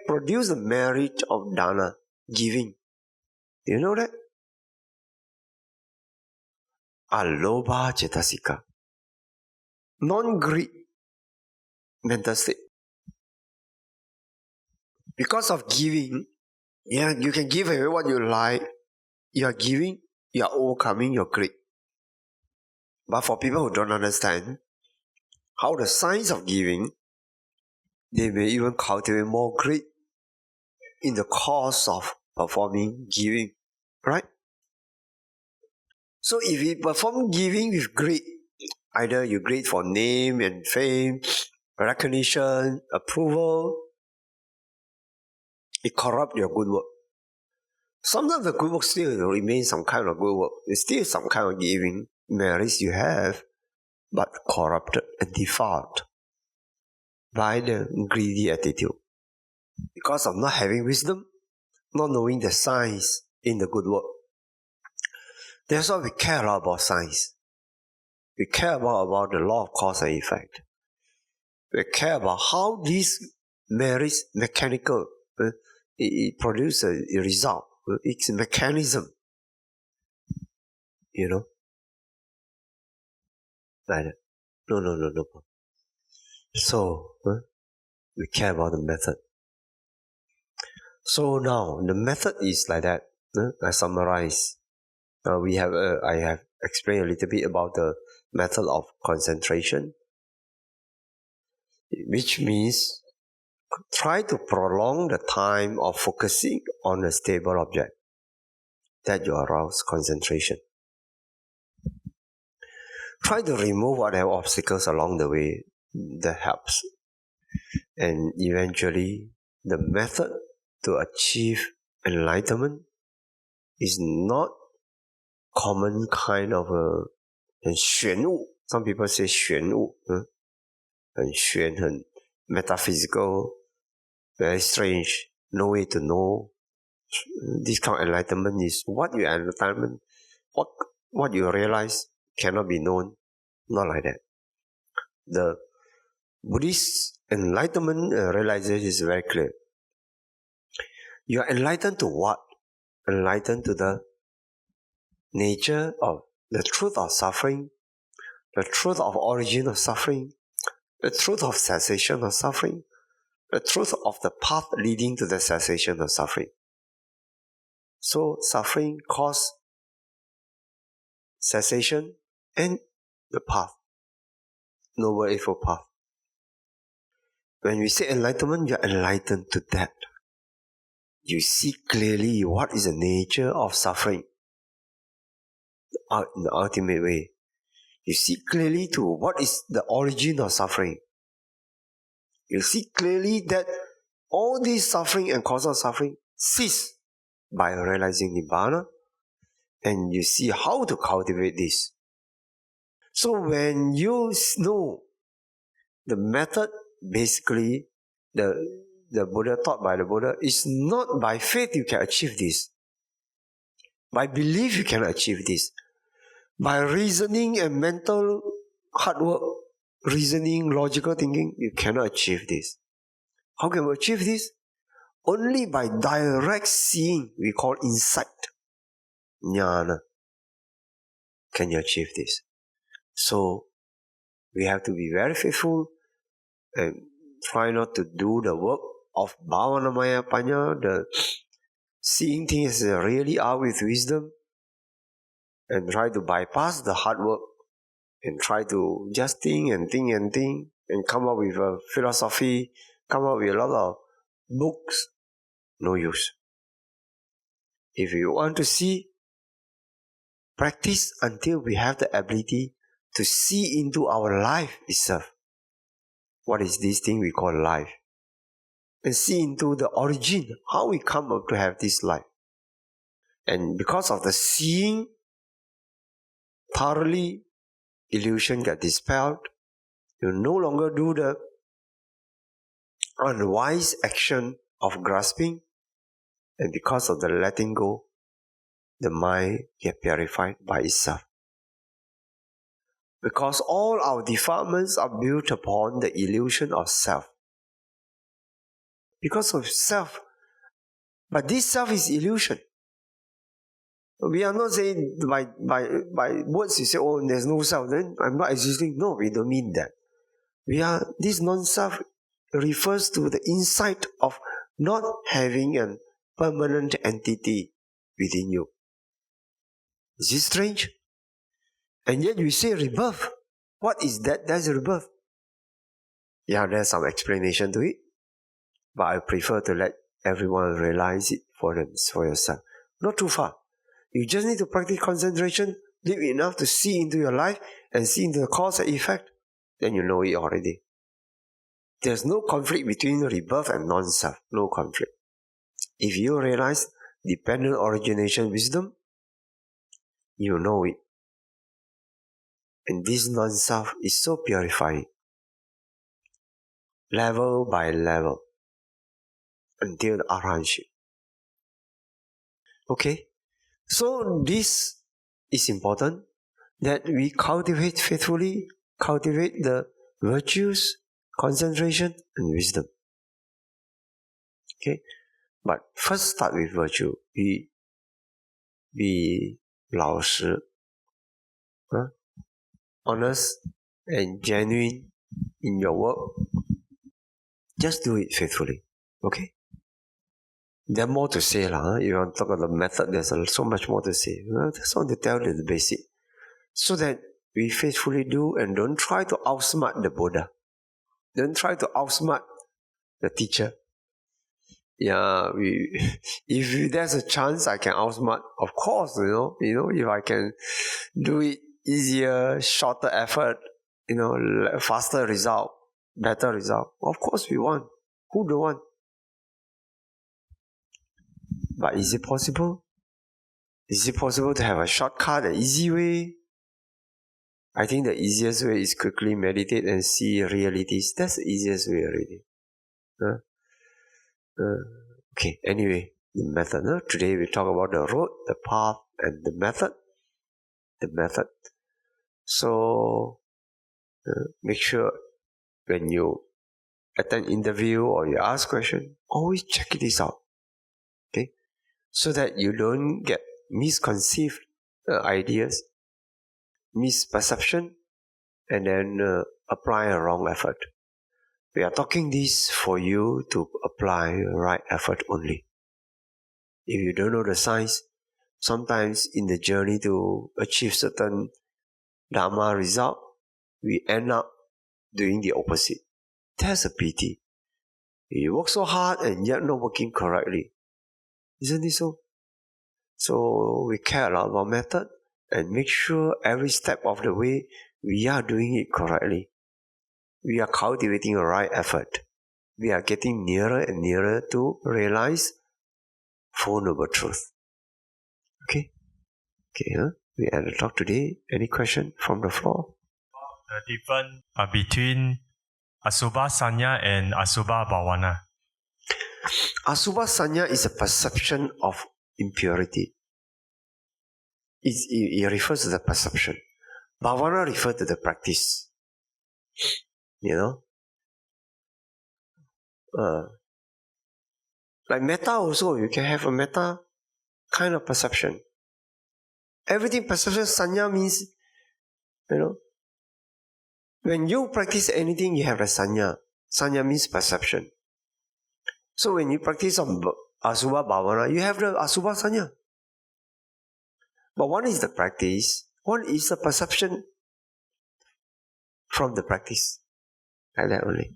produce the merit of Dana, giving? Do you know that? Alobha cetasika. Non-greed mental state. Because of giving, you can give away what you like. You are giving, you are overcoming your greed. But for people who don't understand how the science of giving, they may even cultivate more greed in the course of performing giving. Right? So if you perform giving with greed, either you greed for name and fame, recognition, approval, it corrupts your good work. Sometimes the good work still remains some kind of good work. It's still some kind of giving merits you have, but corrupted and defiled by the greedy attitude. Because of not having wisdom, not knowing the science in the good work. That's why we care a lot about science. We care about the law of cause and effect. We care about how these merits mechanical. It produces a result. It's a mechanism. Like that. No. So, we care about the method. So now, the method is like that. I summarize. I have explained a little bit about the method of concentration, which means try to prolong the time of focusing on a stable object that you arouse concentration. Try to remove whatever obstacles along the way that helps. And eventually, the method to achieve enlightenment is not common kind of a 玄悟. Some people say 玄悟, 很玄, 很 metaphysical, very strange, no way to know. This kind of enlightenment is what you realize cannot be known. Not like that. The Buddhist enlightenment realization is very clear. You are enlightened to what? Enlightened to the nature of the truth of suffering, the truth of origin of suffering, the truth of cessation of suffering, the truth of the path leading to the cessation of suffering. So suffering causes cessation and the path, Noble Eightfold Path. When we say enlightenment, you are enlightened to that. You see clearly what is the nature of suffering in the ultimate way. You see clearly to what is the origin of suffering. You see clearly that all this suffering and cause of suffering cease by realizing Nibbana, and you see how to cultivate this. So when you know the method, basically the Buddha taught by the Buddha, is not by faith you can achieve this. By belief you can achieve this. By reasoning and mental hard work, reasoning, logical thinking, you cannot achieve this. How can we achieve this? Only by direct seeing, we call insight, jnana, can you achieve this. So, we have to be very faithful and try not to do the work of bhavanamaya panya, the seeing things as they really are with wisdom, and try to bypass the hard work and try to just think and come up with a philosophy, come up with a lot of books. No use. If you want to see, practice until we have the ability to see into our life itself. What is this thing we call life? And see into the origin, how we come up to have this life. And because of the seeing, thoroughly, illusion get dispelled. You no longer do the unwise action of grasping. And because of the letting go, the mind get purified by itself. Because all our defilements are built upon the illusion of self. Because of self. But this self is illusion. We are not saying by words you say, oh, there's no self, then I'm not existing. No, we don't mean that. This non-self refers to the insight of not having a permanent entity within you. Is it strange? And yet we say rebirth. What is that? That's rebirth. Yeah, there's some explanation to it. But I prefer to let everyone realize it for yourself. Not too far. You just need to practice concentration deep enough to see into your life and see into the cause and effect. Then you know it already. There's no conflict between rebirth and non-self. No conflict. If you realize dependent origination wisdom, you know it. And this non-self is so purifying. Level by level. Until the arahantship. Okay? So this is important. That we cultivate faithfully, cultivate the virtues, concentration and wisdom. Okay? But first start with virtue. Be 老实, honest and genuine in your work. Just do it faithfully. Okay? There's more to say. If you want to talk about the method, there's so much more to say. I just want to tell you the basic. So that we faithfully do and don't try to outsmart the Buddha. Don't try to outsmart the teacher. Yeah, if there's a chance I can outsmart, of course, if I can do it easier, shorter effort, faster result, better result. Of course we want. Who don't want? But is it possible? Is it possible to have a shortcut, an easy way? I think the easiest way is quickly meditate and see realities. That's the easiest way already. Okay, anyway, the method. Today we talk about the road, the path, and the method. The method. So, make sure when you attend interview or you ask question, always check this out. Okay? So that you don't get misconceived ideas, misperception, and then apply a wrong effort. We are talking this for you to apply right effort only. If you don't know the science, sometimes in the journey to achieve certain Dhamma result, we end up doing the opposite. That's a pity. You work so hard and yet not working correctly. Isn't it so? So we care a lot about method and make sure every step of the way we are doing it correctly. We are cultivating a right effort. We are getting nearer and nearer to realize Four Noble Truth. Okay? We end the talk today. Any question from the floor? The difference between Asubha Sanya and Asubha Bhavana. Asubha Sanya is a perception of impurity. It refers to the perception. Bhavana refers to the practice. Like metta also, you can have a metta kind of perception. Everything perception, sanya means, when you practice anything, you have a sanya. Sanya means perception. So when you practice Asubha Bhavana, you have the Asubha Sanya. But one is the practice, one is the perception from the practice. Like that only.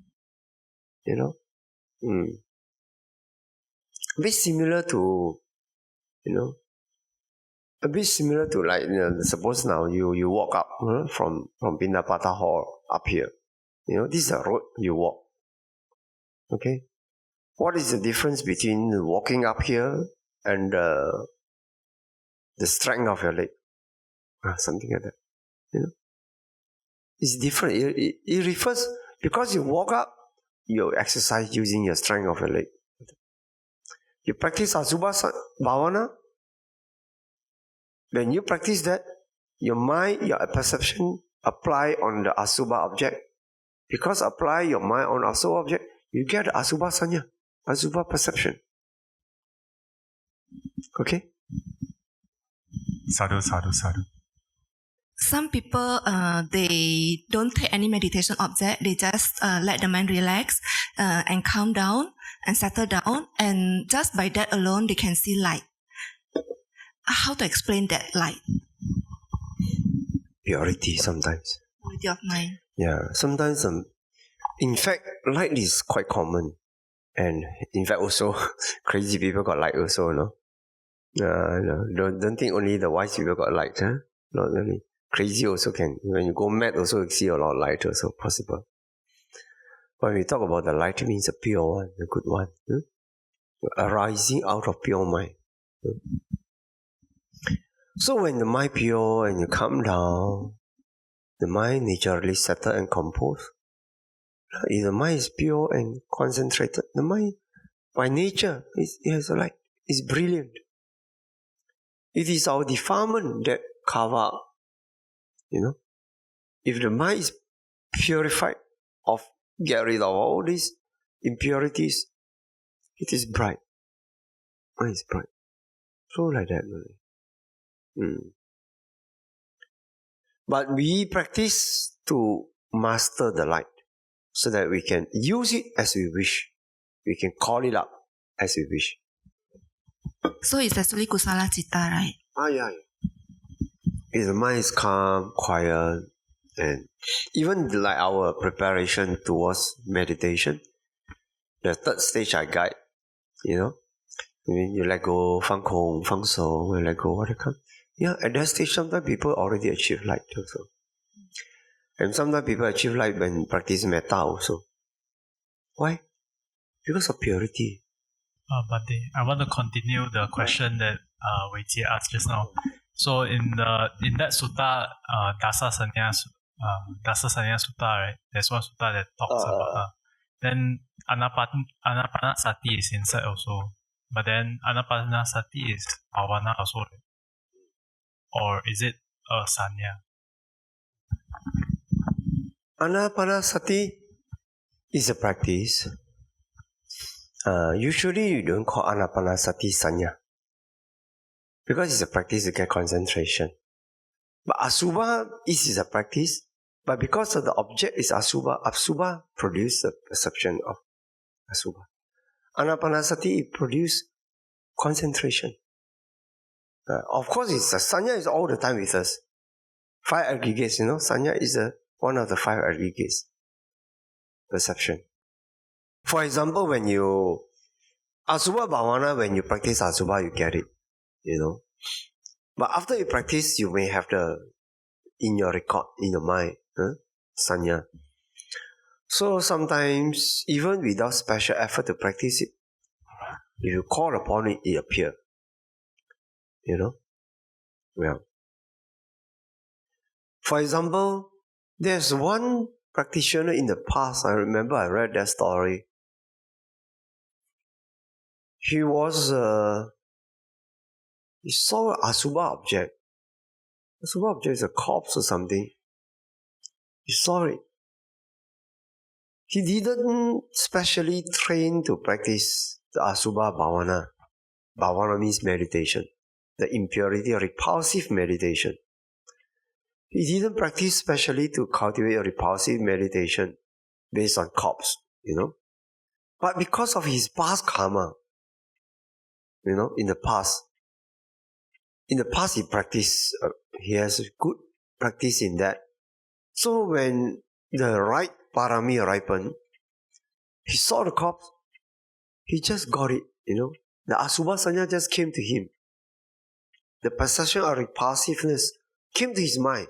A bit similar to, like, suppose now you walk up from Pindapata Hall up here. This is a road you walk. Okay? What is the difference between walking up here and the strength of your leg? Something like that. It's different. It refers, because you walk up, you exercise using your strength of your leg. You practice Asubha Bhavana. When you practice that, your mind, your perception apply on the Asubha object. Because apply your mind on Asubha object, you get Asubha Sanya, Asubha perception. Okay? Sadhu, sadhu, sadhu. Some people, they don't take any meditation object. They just let the mind relax and calm down and settle down. And just by that alone, they can see light. How to explain that light? Purity sometimes. Purity of mind. Yeah, sometimes, in fact, light is quite common. And in fact also, crazy people got light also, no? Don't think only the wise people got light, huh? Not only. Crazy also can. When you go mad also, you see a lot of light also possible. When we talk about the light, it means a pure one, a good one. Arising out of pure mind. So when the mind pure and you calm down, the mind naturally settle and compose. If the mind is pure and concentrated, the mind by nature it has a light. It's brilliant. It is our defilement that cover up. If the mind is purified, get rid of all these impurities, it is bright. It is bright. So like that. But we practice to master the light so that we can use it as we wish. We can call it up as we wish. So it's actually kusala citta, right? Yeah. If the mind is calm, quiet, and even like our preparation towards meditation, the third stage I guide, you let go, fang kong, fang song, you let go, what come. Yeah, at that stage, sometimes people already achieve light also. And sometimes people achieve light when practice metta also. Why? Because of purity. Bhante, I want to continue the question that Wei Jie asked just now. So in that sutta, Dasa Sanya Sutta, right? There's one sutta that talks about then Anapanasati is inside also. But then Anapanasati is Bhavana also, right? Or is it a Sanya? Anapanasati is a practice. Usually you don't call Anapanasati Sanya. Because it's a practice to get concentration. But Asubha is a practice, but because of the object is Asubha produces the perception of Asubha. Anapanasati produces concentration. Of course, Sanya is all the time with us. 5 aggregates, Sanya is one of the 5 aggregates. Perception. For example, when you Asubha Bhavana, when you practice Asubha, you get it. But after you practice, you may have in your record, in your mind, Sanya. So sometimes, even without special effort to practice it, if you call upon it, it appears. Well. For example, there's one practitioner in the past, I remember I read that story. He saw an Asubha object. Asubha object is a corpse or something. He saw it. He didn't specially train to practice the Asubha Bhavana. Bhavana means meditation. The impurity or repulsive meditation. He didn't practice specially to cultivate a repulsive meditation based on corpse, But because of his past karma, in the past he practiced, he has a good practice in that. So when the right parami ripened, he saw the corpse, he just got it, The Asubha Sanya just came to him. The perception of repulsiveness came to his mind.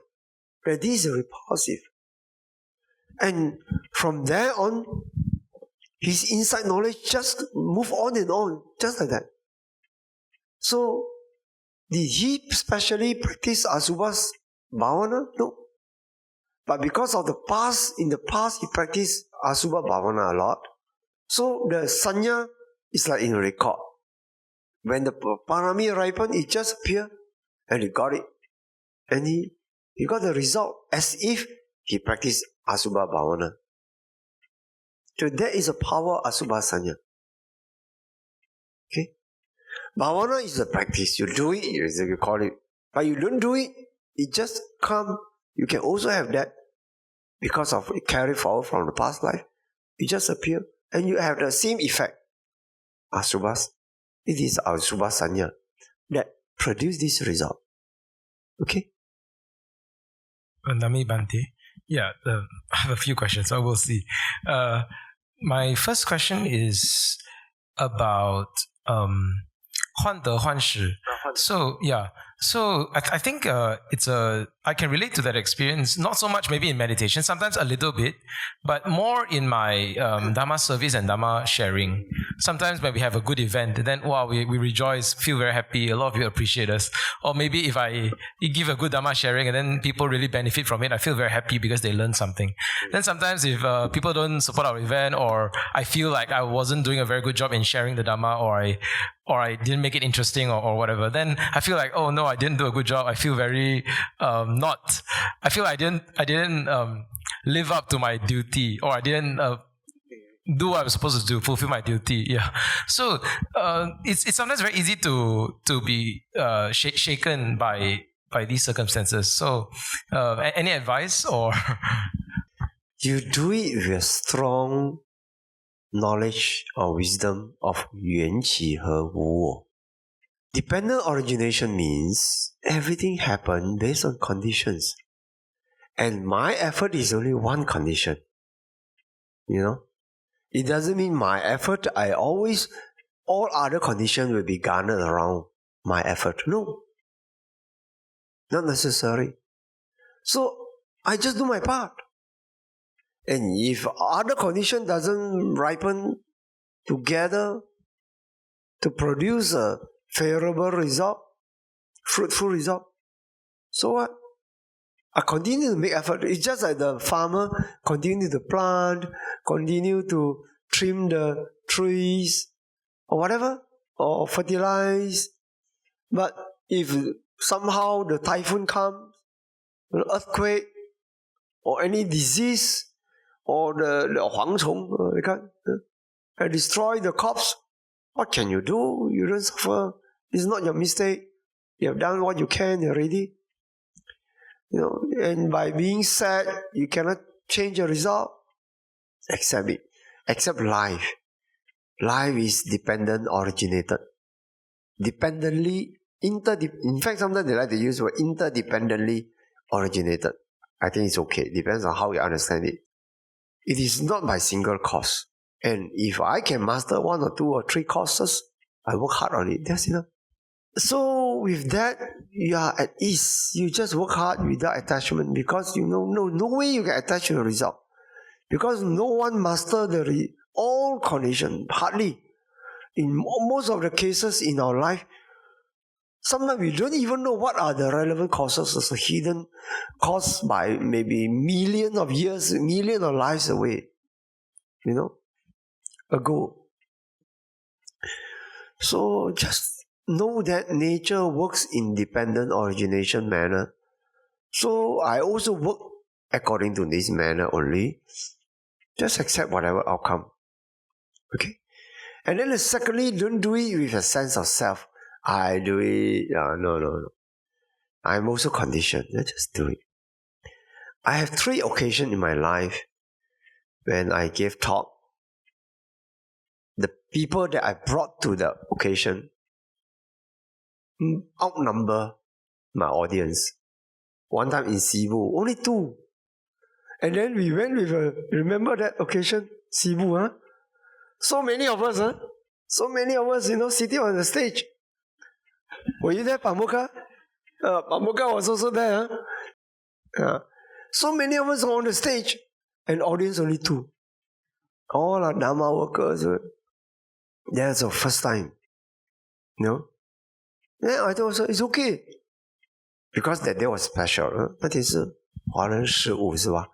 That this is repulsive. And from there on, his inside knowledge just moved on and on, just like that. So, did he specially practice Asubha's Bhavana? No. But because of in the past he practiced Asubha Bhavana a lot. So the Sanya is like in a record. When the Parami ripened, it just appeared and he got it. And he got the result as if he practiced Asubha Bhavana. So that is the power of Asubha Sanya. Okay? Bhavana is the practice. You do it, you call it. But you don't do it, it just comes. You can also have that because of it carried forward from the past life. It just appears and you have the same effect. Asubhas. It is Asubha Sanya that produce this result. Okay? Nami Bante. Yeah, I have a few questions, so we'll see. My first question is about 患得患失. So I think I can relate to that experience, not so much maybe in meditation, sometimes a little bit, but more in my Dhamma service and Dhamma sharing. Sometimes when we have a good event, then we rejoice, feel very happy, a lot of people appreciate us. Or maybe if I give a good Dhamma sharing and then people really benefit from it, I feel very happy because they learn something. Then sometimes if people don't support our event, or I feel like I wasn't doing a very good job in sharing the Dhamma, or I didn't make it interesting or whatever, then I feel like, oh no, I didn't do a good job. I feel very I feel I didn't live up to my duty, or I didn't do what I was supposed to do, fulfill my duty. Yeah. So it's sometimes very easy to be shaken by these circumstances. So any advice or? You do it with strong knowledge or wisdom of 缘起和无我. Dependent origination means everything happens based on conditions. And my effort is only one condition. It doesn't mean my effort, all other conditions will be garnered around my effort. No. Not necessary. So, I just do my part. And if other condition doesn't ripen together to produce a favorable result, fruitful result, so what? I continue to make effort. It's just like the farmer continue to plant, continue to trim the trees or whatever, or fertilize. But if somehow the typhoon comes, an earthquake, or any disease, or the 蝗虫, and destroy the crops, what can you do? You don't suffer. It's not your mistake. You have done what you can already. And by being sad, you cannot change the result. Accept it. Accept life. Life is dependent originated. In fact, sometimes they like to use the word interdependently originated. I think it's okay. It depends on how you understand it. It is not by single cause. And if I can master 1 or 2 or 3 causes, I work hard on it. That's enough. So with that, you are at ease. You just work hard without attachment, because you know no way you can attach to the result. Because no one masters all conditions, hardly. In most of the cases in our life, sometimes we don't even know what are the relevant causes. It's a hidden caused by maybe millions of years, millions of lives away, ago. So just know that nature works in dependent origination manner. So I also work according to this manner only. Just accept whatever outcome. Okay? And then secondly, don't do it with a sense of self. I do it. No. I'm also conditioned. Just do it. I have 3 occasions in my life when I gave talk. The people that I brought to the occasion outnumber my audience. One time in Cebu, only 2. And then we went with remember that occasion? Cebu, huh? So many of us, sitting on the stage. Were you there, Pamuka? Pamuka was also there, huh? So many of us on the stage, and audience only 2. All are Dhamma workers. That's the first time. Then I thought it's okay. Because that day was special. 那天是华人15是吧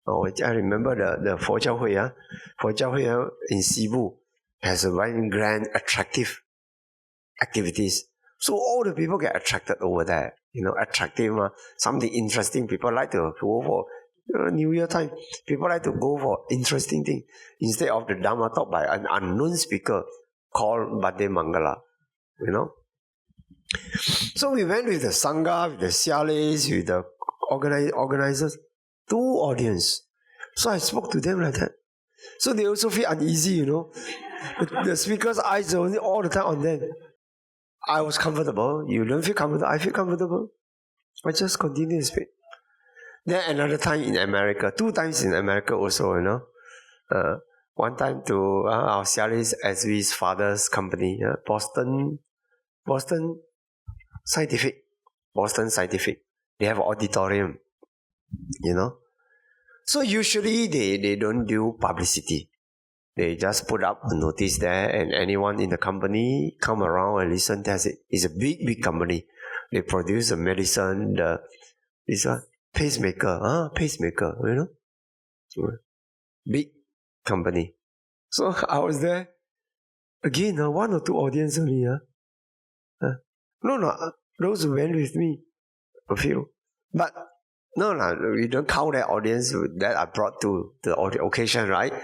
？I remember the 佛教会 in Cebu has a very grand, attractive activities. So all the people get attracted over there. Attractive, something interesting. People like to go for New Year time. People like to go for interesting thing instead of the Dhamma talk by an unknown speaker called Bade Mangala. So we went with the Sangha, with the Sialis, with the organizers, 2 audience. So I spoke to them like that. So they also feel uneasy, The speaker's eyes are only all the time on them. I was comfortable. You don't feel comfortable. I feel comfortable. I just continue to speak. Then another time in America, 2 times in America also, one time to our Sialis SV's father's company, Boston Scientific. They have an auditorium, So usually they don't do publicity. They just put up a notice there and anyone in the company come around and listen. That's it. It's a big company. They produce the medicine, pacemaker, Big company. So I was there. Again, 1 or 2 audience only. No, those who went with me, a few. But no, we don't count that audience that I brought to the occasion, right?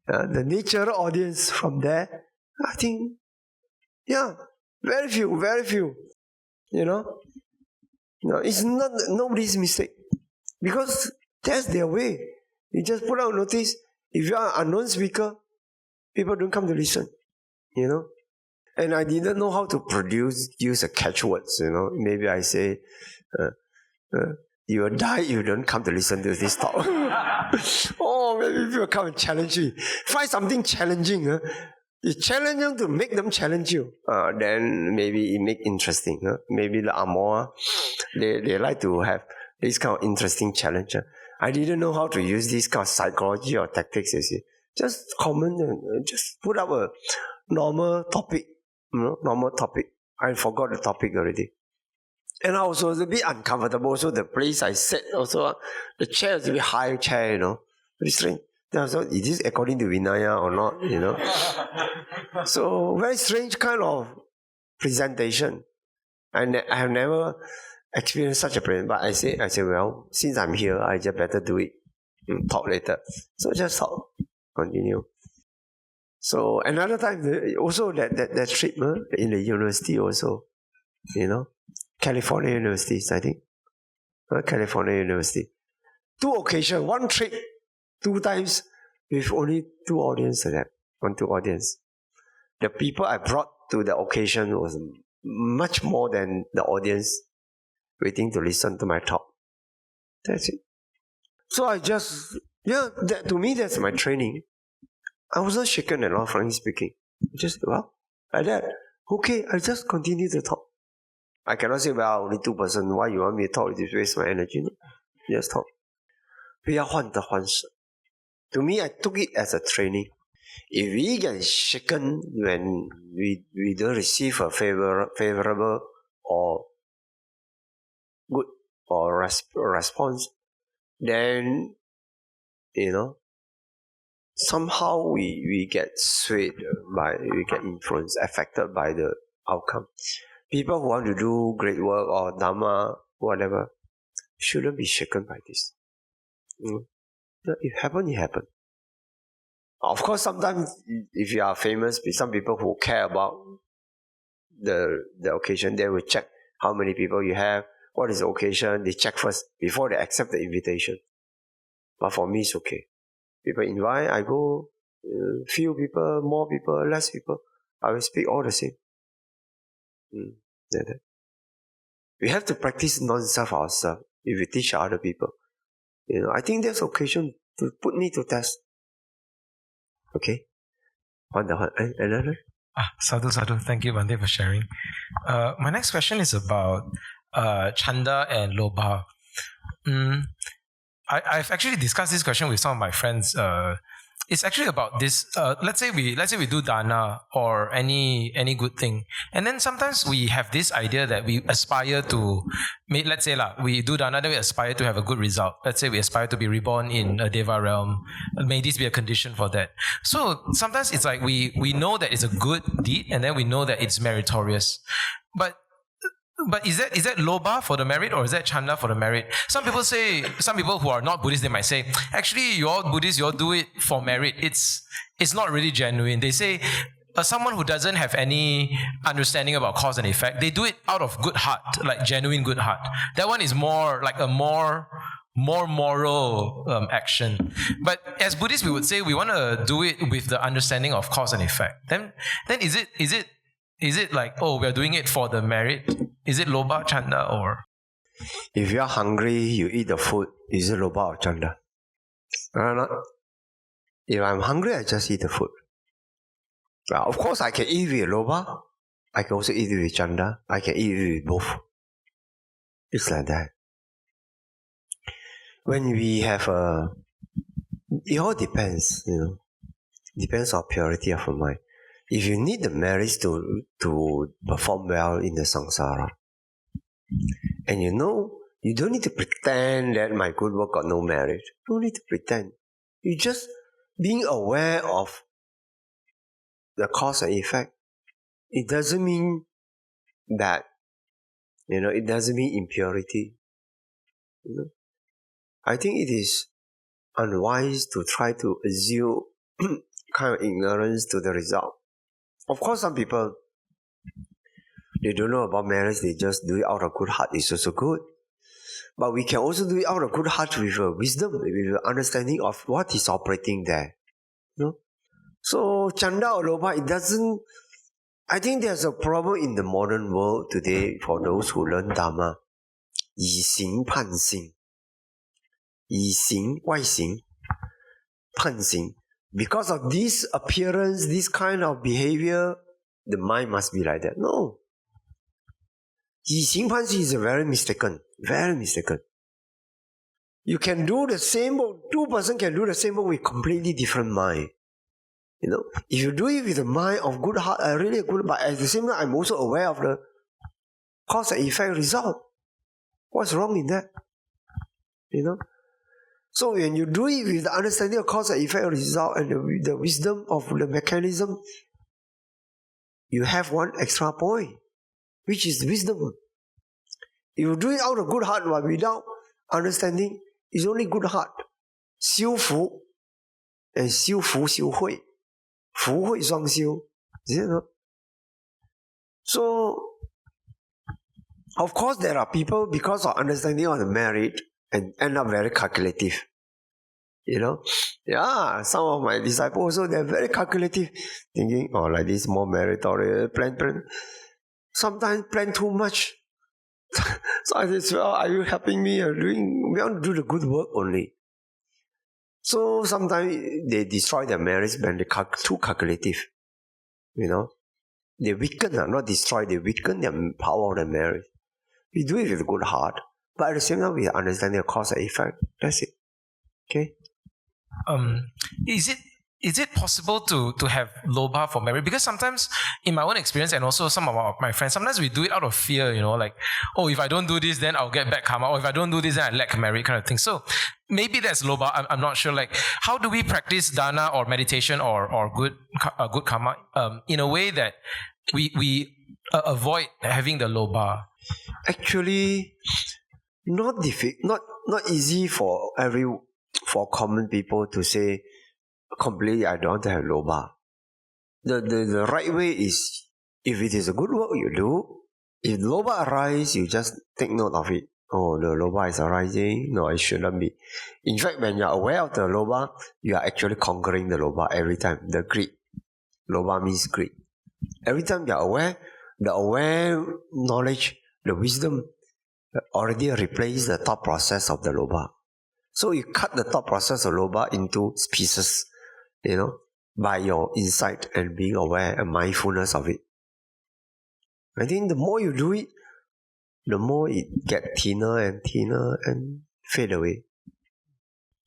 The natural audience from there, I think, very few. It's not nobody's mistake. Because that's their way. You just put out a notice. If you are an unknown speaker, people don't come to listen. And I didn't know how to use a catchwords, Maybe I say, you will die if you don't come to listen to this talk. Or maybe people come and challenge you. Find something challenging. You challenge them to make them challenge you. Then maybe it make interesting. Maybe the Amor, they like to have this kind of interesting challenge. I didn't know how to use this kind of psychology or tactics, you see. Just comment and just put up a normal topic. I forgot the topic already. And I also was a bit uncomfortable. So the place I sat also, the chair was a bit high chair, Very strange. Then I thought, is this according to Vinaya or not, So very strange kind of presentation. I have never experienced such a presentation. But I said, well, since I'm here, I just better do it. Talk later. So just talk. Continue. So another time, also that trip in the university also, California universities, I think. California University. 2 occasions, 1 trip, 2 times with only 2 audience like that. 2 audience. The people I brought to the occasion was much more than the audience waiting to listen to my talk. That's it. So I just, to me that's my training. I wasn't shaken at all, frankly speaking. Just, like that. Okay, I just continue to talk. I cannot say, only 2%, why you want me to talk? Just waste my energy. No? Just talk. 不要患得患失. To me, I took it as a training. If we get shaken when we don't receive a favorable or good or response, then, somehow we get swayed we get influenced, affected by the outcome. People who want to do great work or Dhamma, whatever, shouldn't be shaken by this. It happened, it happened. Of course, sometimes if you are famous, some people who care about the occasion, they will check how many people you have, what is the occasion, they check first before they accept the invitation. But for me, it's okay. People invite, I go, few people, more people, less people, I will speak all the same. Like that. We have to practice non-self ourselves if we teach other people. I think there's occasion to put me to test. Okay? Another? Sadhu. Thank you, Bhante, for sharing. My next question is about Chanda and Lobha. I've actually discussed this question with some of my friends. It's actually about this. Let's say we do dana or any good thing, and then sometimes we have this idea that we aspire to. Let's say we do dana, then we aspire to have a good result. Let's say we aspire to be reborn in a deva realm. May this be a condition for that. So sometimes it's like we know that it's a good deed, and then we know that it's meritorious, but is that lobha for the merit or is that chanda for the merit? Some people who are not Buddhist, they might say, actually, you all Buddhists, you all do it for merit. It's not really genuine. They say, someone who doesn't have any understanding about cause and effect, they do it out of good heart, like genuine good heart. That one is more like a more moral action. But as Buddhists, we would say we want to do it with the understanding of cause and effect. Then is it like, oh, we're doing it for the merit? Is it lobha, chanda, or? If you are hungry, you eat the food. Is it lobha or chanda? If I'm hungry, I just eat the food. Of course, I can eat with lobha. I can also eat with chanda. I can eat with both. It's like that. When we have it all depends, depends on purity of the mind. If you need the merits to perform well in the samsara, and you don't need to pretend that my good work got no merit. You don't need to pretend. You just being aware of the cause and effect. It doesn't mean that, it doesn't mean impurity. I think it is unwise to try to assume kind of ignorance to the result. Of course, some people, they don't know about marriage, they just do it out of good heart. It's also good. But we can also do it out of good heart with wisdom, with understanding of what is operating there. So, chanda or lobha, it doesn't... I think there's a problem in the modern world today for those who learn Dhamma. 以形判性. 以形, 外形, 判形. Because of this appearance, this kind of behavior, the mind must be like that. No. 以形判性 is very mistaken. Very mistaken. You can do the same work. Two persons can do the same work with completely different mind. If you do it with a mind of good heart, really good, but at the same time, I'm also aware of the cause and effect result. What's wrong in that? So when you do it with the understanding of cause and effect result and the wisdom of the mechanism, you have one extra point, which is wisdom. If you do it out of good heart but without understanding, it's only good heart. 修福 and 修福修慧. 福慧双修. So, of course, there are people, because of understanding of the merit, and end up very calculative. Yeah, some of my disciples also, they're very calculative, thinking, like this, more meritorious, plan. Sometimes plan too much. So I said, well, are you helping me? We want to do the good work only. So sometimes they destroy their merits when they're too calculative. They weaken, not destroy, they weaken their power of the merit. We do it with a good heart, but at the same time, we understand the cause and effect. That's it. Okay? Is it possible to have lobha for merit? Because sometimes, in my own experience and also some of my friends, sometimes we do it out of fear, like, oh, if I don't do this, then I'll get bad karma, or if I don't do this, then I lack merit, kind of thing. So maybe that's lobha. I'm not sure. Like, how do we practice dana or meditation or good karma in a way that we avoid having the lobha? Actually, not easy for common people to say, completely I don't want to have loba. The right way is, if it is a good work, you do. If loba arises, you just take note of it. Oh, the loba is arising. No, it shouldn't be. In fact, when you are aware of the loba, you are actually conquering the loba every time. The greed. Loba means greed. Every time you are aware, the aware knowledge, the wisdom already replaces the thought process of the loba. So you cut the thought process of loba into pieces, by your insight and being aware and mindfulness of it. I think the more you do it, the more it gets thinner and thinner and fade away.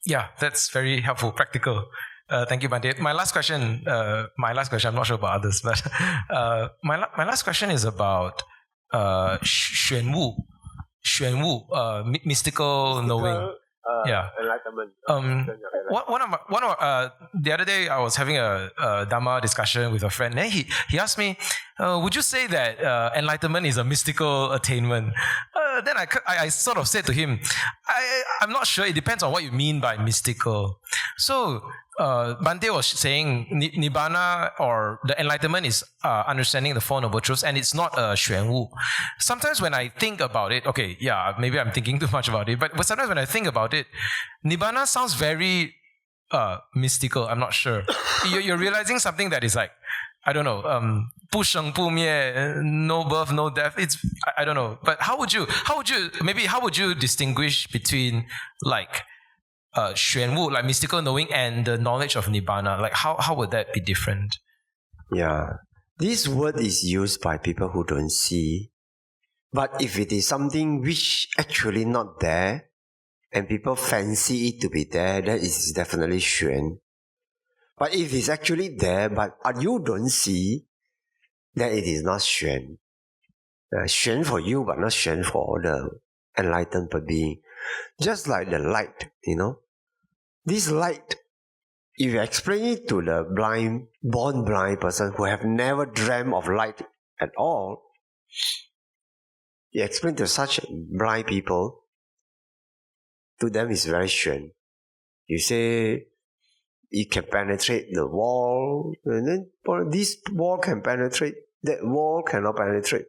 Yeah, that's very helpful, practical. Thank you, Bhante. My last question, I'm not sure about others, but my last question is about xuanwu, mystical knowing. Enlightenment. The other day I was having a Dhamma discussion with a friend, and he asked me, would you say that enlightenment is a mystical attainment? Then I sort of said to him, I'm not sure. It depends on what you mean by mystical. So Bhante was saying Nibbana or the enlightenment is understanding the Four Noble Truths, and it's not a xuanwu. Sometimes when I think about it, maybe I'm thinking too much about it, but sometimes when I think about it, Nibbana sounds very mystical. I'm not sure. You're realizing something that is like, I don't know, 不生不灭, no birth, no death. I don't know. But how would you distinguish between like xuanwu, like mystical knowing, and the knowledge of Nibbana? Like how would that be different? Yeah. This word is used by people who don't see. But if it is something which actually not there, and people fancy it to be there, that is definitely xuan. But if it's actually there, but you don't see, then it is not xuan. Xuan for you, but not xuan for the enlightened being. Just like the light, This light, if you explain it to the born blind person who have never dreamt of light at all, you explain to such blind people, to them it's very xuan. You say, it can penetrate the wall, and then this wall can penetrate, that wall cannot penetrate.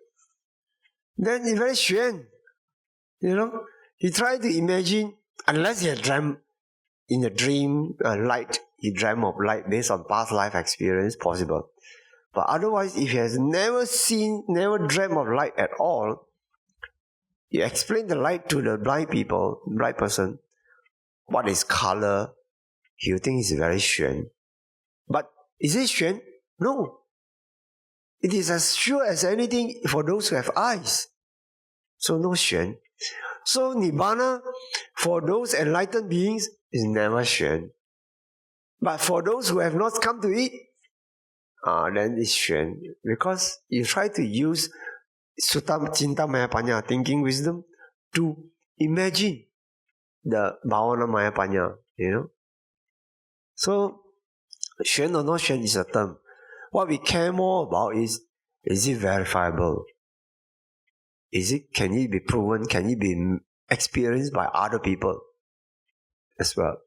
Then it's very xuan. He tried to imagine, unless he had dreamt in a dream, light, he dreamt of light based on past life experience, possible. But otherwise, if he has never dreamt of light at all, you explain the light to the blind person, what is color, he will think it's very xuan. But is it xuan? No. It is as sure as anything for those who have eyes. So no xuan. So Nibbana, for those enlightened beings, is never xuan. But for those who have not come to it, then it's xuan. Because you try to use Sutta Cinta Maya Panya, thinking wisdom, to imagine the Bhavana Maya Panya, So, xuan or not xuan is a term. What we care more about is it verifiable? Can it be proven? Can it be experienced by other people as well?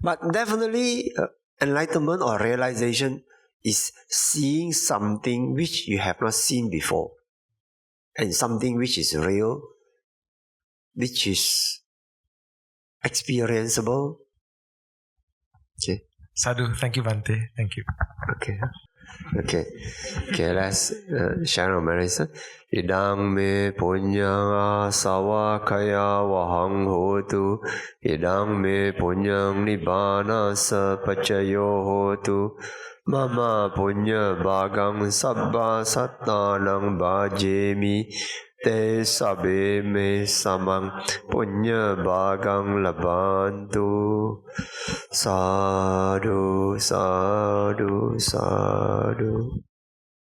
But definitely, enlightenment or realization is seeing something which you have not seen before, and something which is real, which is experienceable. Okay. Sadhu, thank you, Bhante. Thank you. Okay, let's share our medicine. Idang me punyang asawakaya wahang hotu. Idang me punyang nibbana sapachayo hotu. Mama punya bagang sabba sattanang bhajemi. Te sabe me samang punya bagang labantu. Sadhu, sadhu, sadhu.